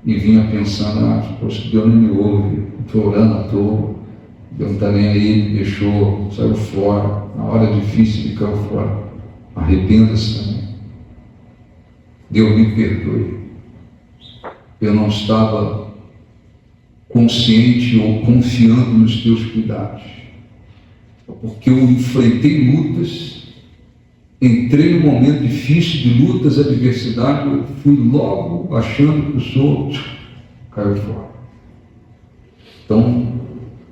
e vinha pensando, poxa, Deus não me ouve, estou orando à toa, Deus não está nem aí, me deixou, saiu fora, na hora difícil ele caiu fora. Arrependa-se também. Deus me perdoe. Eu não estava consciente ou confiando nos teus cuidados, porque eu enfrentei lutas, entrei num momento difícil de lutas, adversidade, eu fui logo achando que o Senhor caiu fora. Então,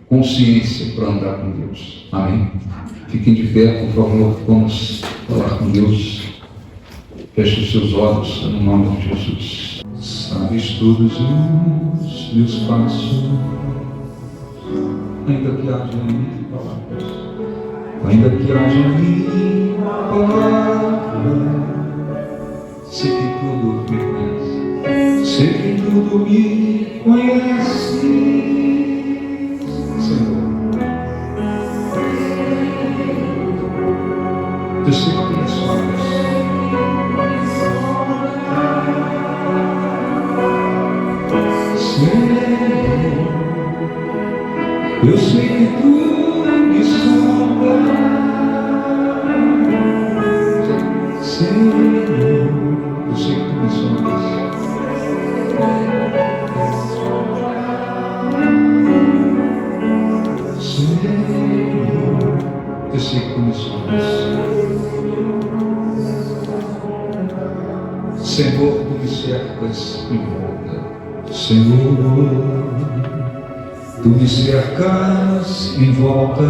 consciência para andar com Deus. Amém? Fiquem de pé, por favor, vamos falar com Deus. Feche os seus olhos no nome de Jesus. Sabes todos os meus passos, ainda que haja em mim palavras, ainda que haja em mim palavras, sei que tudo me conhece, sei que tudo me conhece. Eu sei que minhas obras, Senhor, eu sei que tu me sondas, Senhor, eu sei que tu me sondas. Senhor, eu sei que tu me sondas. Senhor, tu me cercas em volta. Senhor, tu me cercas em volta.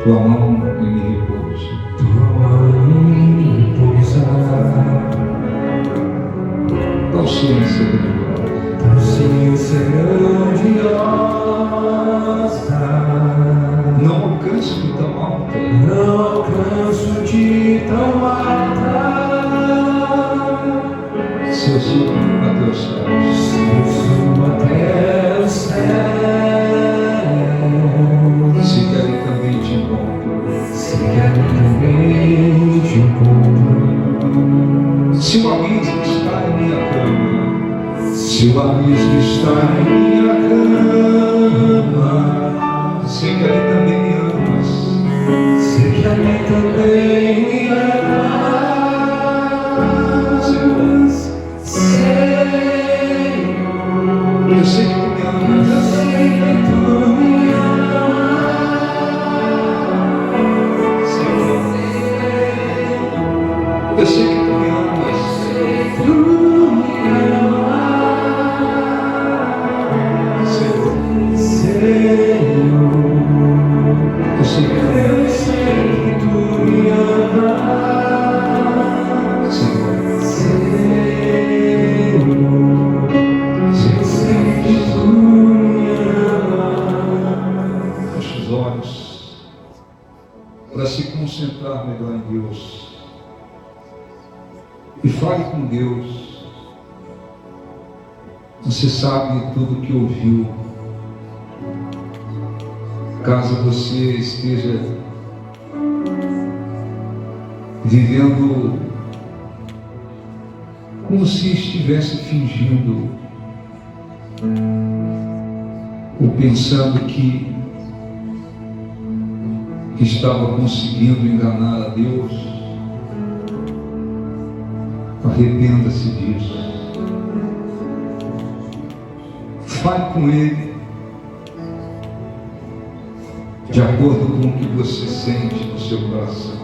Tua mão em me repousa. Tua mão em me repousa. Tão ciência grandiosa. Tão ciência grandiosa. Não alcanço de tão alta. Não alcanço de tão alta. Se eu subo até os céus, se eu subo até os céus, se quero também te encontro, se quero também te encontro. Se o abismo está em minha cama, se o abismo está em minha cama, se quero também me amas, se quero também me amas. Eu sei que tu me amas, eu sei que tu me amas, Senhor. Eu sei que tu me amas, tu me amas, Senhor. Eu sei que tu me amas, Senhor. Para se concentrar melhor em Deus e fale com Deus. Você sabe tudo que ouviu. Caso você esteja vivendo como se estivesse fingindo ou pensando que estava conseguindo enganar a Deus, arrependa-se disso. Fale com Ele. de acordo com o que você sente no seu coração.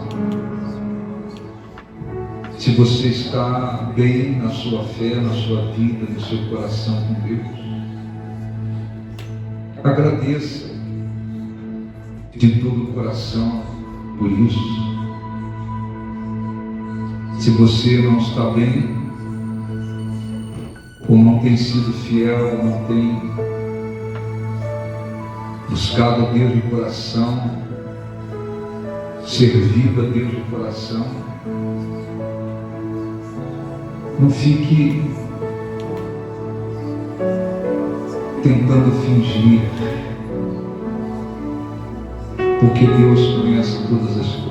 Se você está bem na sua fé, na sua vida, no seu coração com Deus, agradeça de todo o coração por isso. Se você não está bem, ou não tem sido fiel, ou não tem buscado a Deus de coração, servido a Deus de coração, não fique tentando fingir, porque Deus conhece todas as coisas.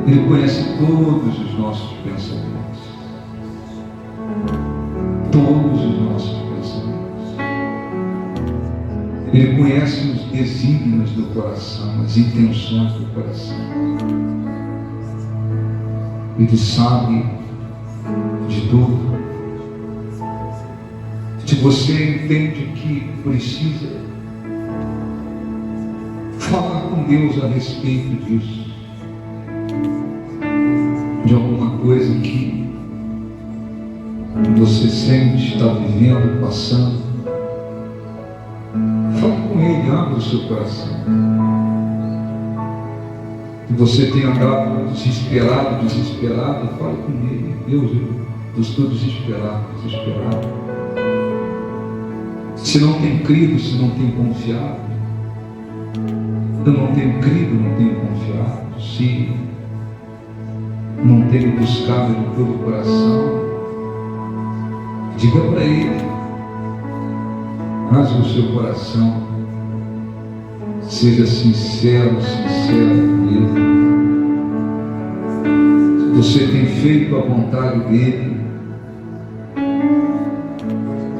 Ele conhece todos os nossos pensamentos. Todos os nossos pensamentos. Ele conhece os desígnios do coração, as intenções do coração. Ele sabe de tudo. Se você entende que precisa falar com Deus a respeito disso, de alguma coisa que você sente, está vivendo, passando, fale com Ele, abra o seu coração. Se você tem andado desesperado, fale com Ele. Deus, eu estou desesperado. Se não tem crido, se não tem confiado, eu não tenho crido, não tenho confiado, se não tenho buscado de todo o coração, diga para Ele, rasgue o seu coração, seja sincero com Ele. Se você tem feito a vontade dEle,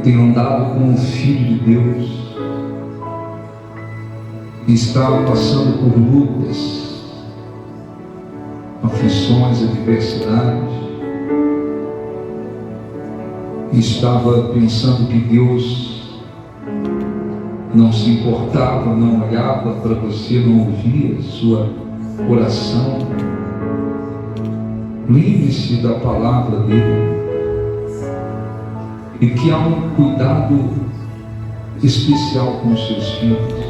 tem andado com o Filho de Deus, e está passando por lutas, aflições, adversidades, e estava pensando que Deus não se importava, não olhava para você, não ouvia sua oração, lembre-se da palavra dele, e que há um cuidado especial com os seus filhos.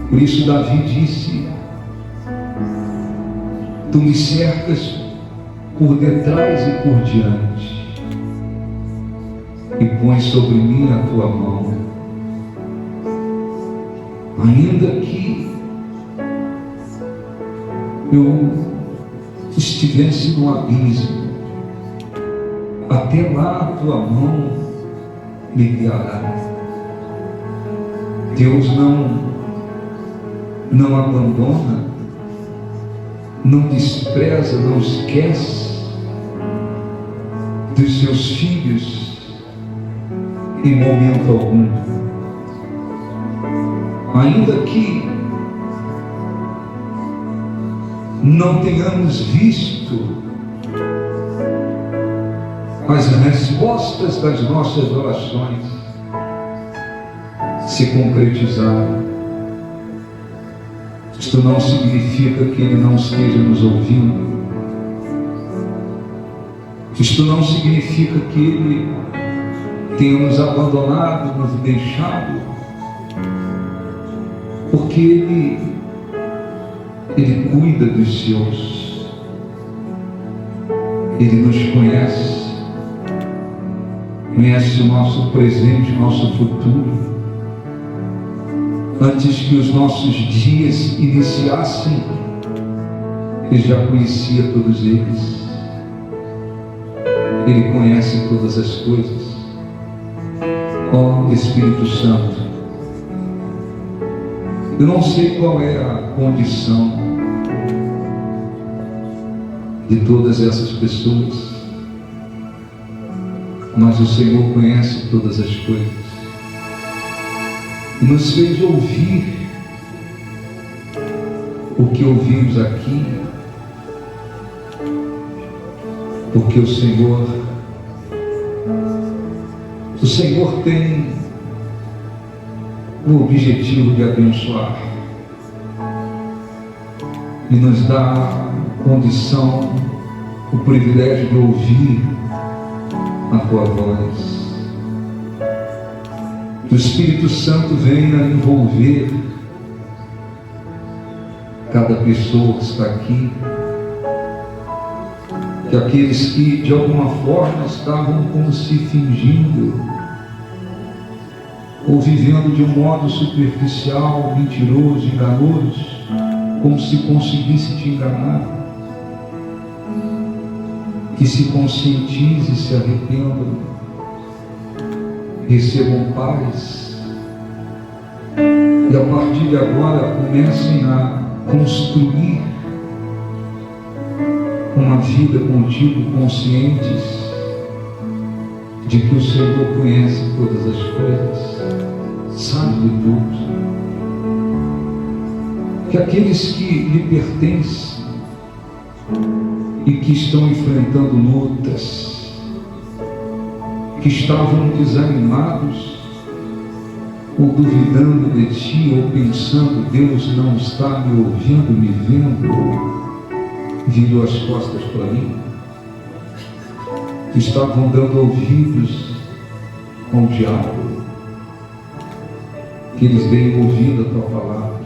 Por isso Davi disse: tu me cercas por detrás e por diante, e pões sobre mim a tua mão. Ainda que eu estivesse no abismo, até lá a tua mão me guiará. Deus não abandona, não despreza, não esquece dos seus filhos em momento algum. Ainda que não tenhamos visto as respostas das nossas orações se concretizarem, isto não significa que Ele não esteja nos ouvindo. Isto não significa que Ele tenha nos abandonado, nos deixado, porque Ele cuida dos seus. Ele nos conhece o nosso presente, o nosso futuro. Antes que os nossos dias iniciassem, Ele já conhecia todos eles. Ele conhece todas as coisas. Ó Espírito Santo, eu não sei qual é a condição de todas essas pessoas, mas o Senhor conhece todas as coisas. E nos fez ouvir o que ouvimos aqui, porque o Senhor tem o objetivo de abençoar e nos dá condição, o privilégio de ouvir a tua voz. Que o Espírito Santo venha envolver cada pessoa que está aqui, que aqueles que de alguma forma estavam como se fingindo ou vivendo de um modo superficial, mentiroso, enganoso, como se conseguisse te enganar, que se conscientize, se arrependam, recebam paz e a partir de agora comecem a construir uma vida contigo, conscientes de que o Senhor conhece todas as coisas, sabe de tudo. Que aqueles que lhe pertencem e que estão enfrentando lutas, que estavam desanimados, ou duvidando de ti, ou pensando, Deus não está me ouvindo, me vendo, virou as costas para mim, que estavam dando ouvidos ao diabo, que eles venham ouvindo a tua palavra,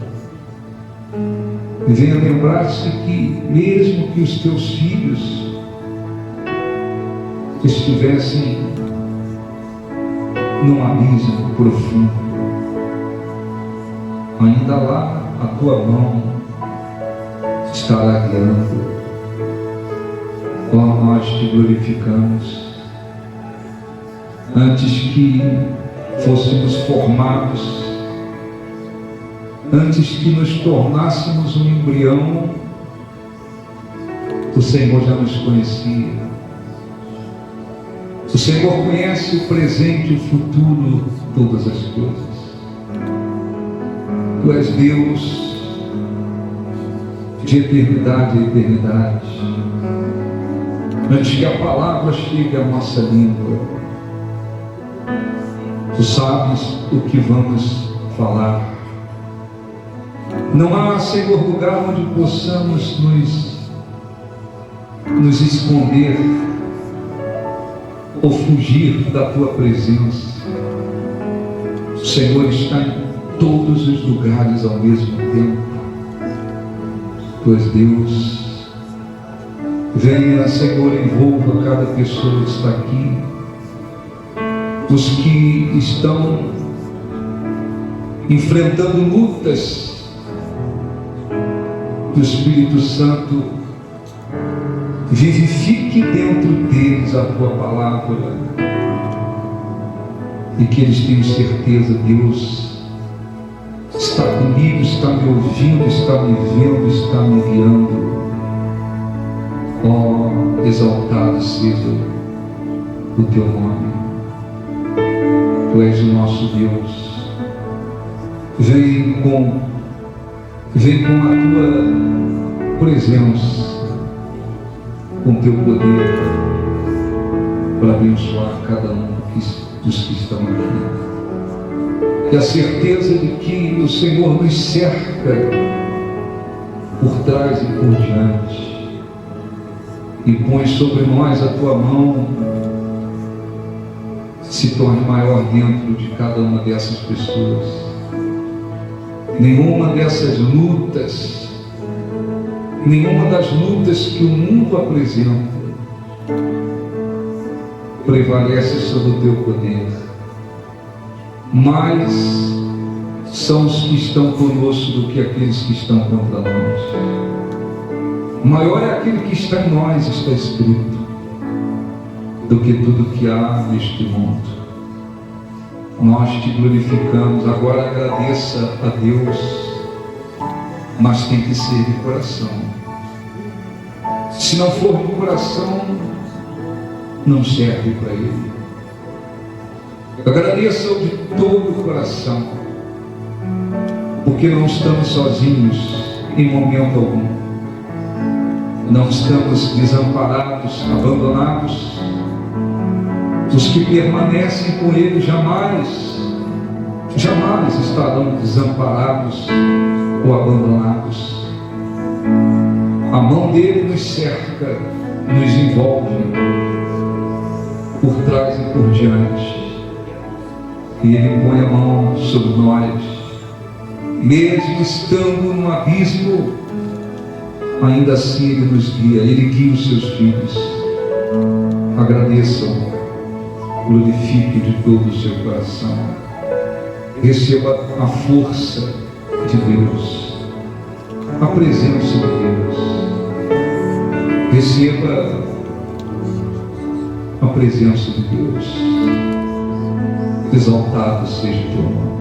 e venha lembrar-se que mesmo que os teus filhos estivessem num abismo profundo, ainda lá a tua mão estará guiando. Ó, nós te glorificamos. Antes que fôssemos formados, antes que nos tornássemos um embrião, o Senhor já nos conhecia. O Senhor conhece o presente e o futuro, todas as coisas. Tu és Deus de eternidade a eternidade. Antes que a palavra chegue à nossa língua, tu sabes o que vamos falar. Não há, Senhor, lugar onde possamos nos esconder ou fugir da tua presença. O Senhor está em todos os lugares ao mesmo tempo. Tu és Deus. Venha, Senhor, envolva cada pessoa que está aqui, os que estão enfrentando lutas, que o Espírito Santo vivifique dentro deles a tua palavra e que eles tenham certeza, Deus está comigo, está me ouvindo, está me vendo, está me guiando. Ó, exaltado seja o teu nome. Tu és o nosso Deus. Vem com a tua presença, com teu poder, para abençoar cada um dos que estão aqui. E a certeza de que o Senhor nos cerca por trás e por diante, e põe sobre nós a tua mão, se torne maior dentro de cada uma dessas pessoas. Nenhuma dessas lutas, nenhuma das lutas que o mundo apresenta prevalece sobre o teu poder. Mais são os que estão conosco do que aqueles que estão contra nós. Maior é aquele que está em nós, está escrito, do que tudo que há neste mundo. Nós te glorificamos. Agora agradeça a Deus, mas tem que ser de coração. Se não for de coração, não serve para Ele. Agradeça-o de todo o coração, porque não estamos sozinhos em momento algum. Não estamos desamparados, abandonados. Os que permanecem com Ele jamais jamais estarão desamparados ou abandonados. A mão dele nos cerca, nos envolve, por trás e por diante. E ele põe a mão sobre nós, mesmo estando no abismo, ainda assim ele nos guia, ele guia os seus filhos. Agradeçam, glorifique de todo o seu coração, receba a força de Deus, a presença de Deus, receba a presença de Deus. Exaltado seja o teu nome,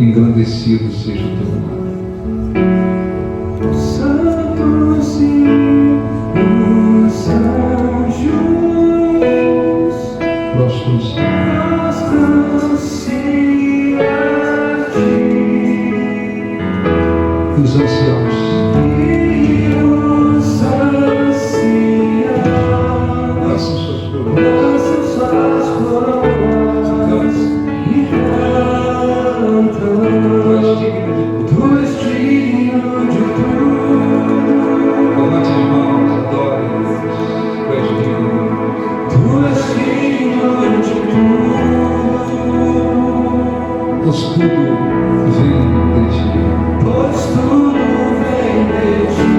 engrandecido seja o teu nome. Santo sim, os anjos prostram-se a ti, os anciãos lançam suas coroas e cantam. Tu és digno de tudo. levante as mãos, adore, tu és digno. Tu és digno de tudo. Pois tudo vem de ti, Pois tudo vem de ti,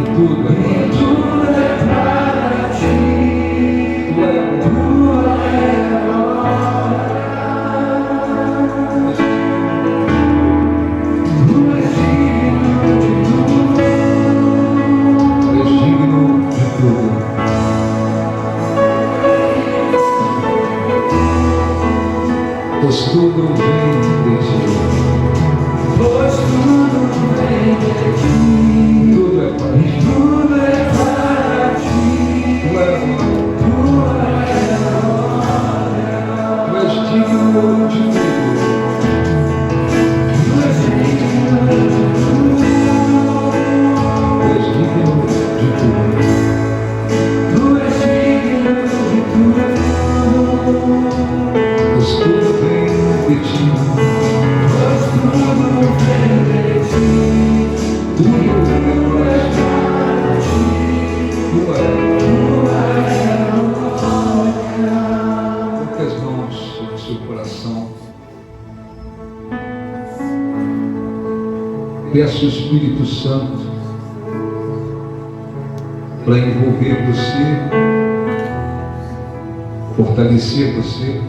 e tudo é e tudo é para ti. Tua é a Tu és digno de tudo. tu és digno de tudo. Pois tudo vem de ti, Pois tudo vem de ti, tudo é para e ti. tudo é para ti. Tu és digno de tudo. Tu és digno de tudo. Tu és digno de tudo. Tu és digno de tudo. Pois tudo vem de ti, Pois tudo vem de ti, tudo é para ti. Tu és. Coloque as mãos sobre o seu coração. Peço o Espírito Santo para envolver você, fortalecer você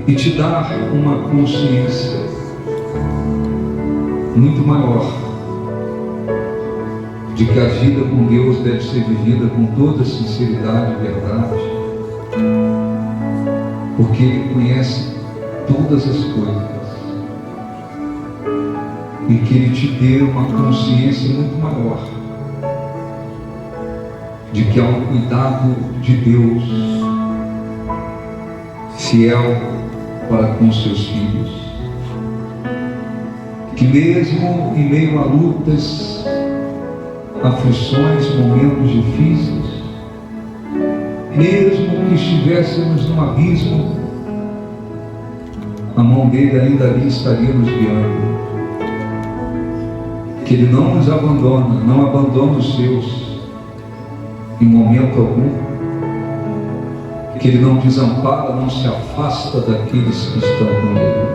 e te dar uma consciência muito maior de que a vida com Deus deve ser vivida com toda sinceridade e verdade, porque Ele conhece todas as coisas e que Ele te dê uma consciência muito maior de que há um cuidado de Deus fiel para com seus filhos, que mesmo em meio a lutas, aflições, momentos difíceis, mesmo que estivéssemos num abismo, a mão dele ainda ali estaria nos guiando, que ele não nos abandona, não abandona os seus em momento algum, que ele não desampara, não se afasta daqueles que estão com ele,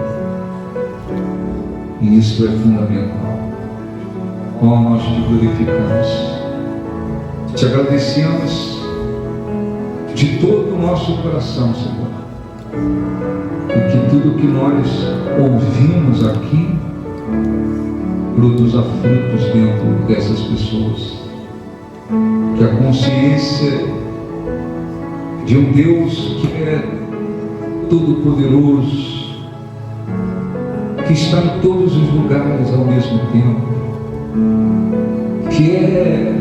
e isso é fundamental. Ó, nós te glorificamos, te agradecemos de todo o nosso coração, Senhor, e que tudo que nós ouvimos aqui produza frutos dentro dessas pessoas, que a consciência de um Deus que é todo-poderoso, que está em todos os lugares ao mesmo tempo, que é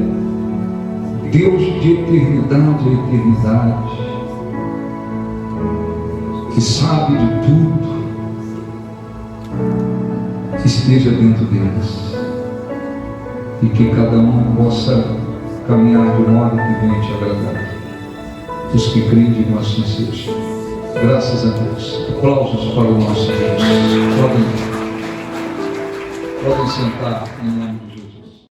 Deus de eternidade a eternidade, que sabe de tudo, que esteja dentro deles, e que cada um possa caminhar de modo que venha te agradar. Os que creem, digam assim seja. Graças a Deus. Aplausos para o nosso Deus. Podem sentar em nome de Jesus.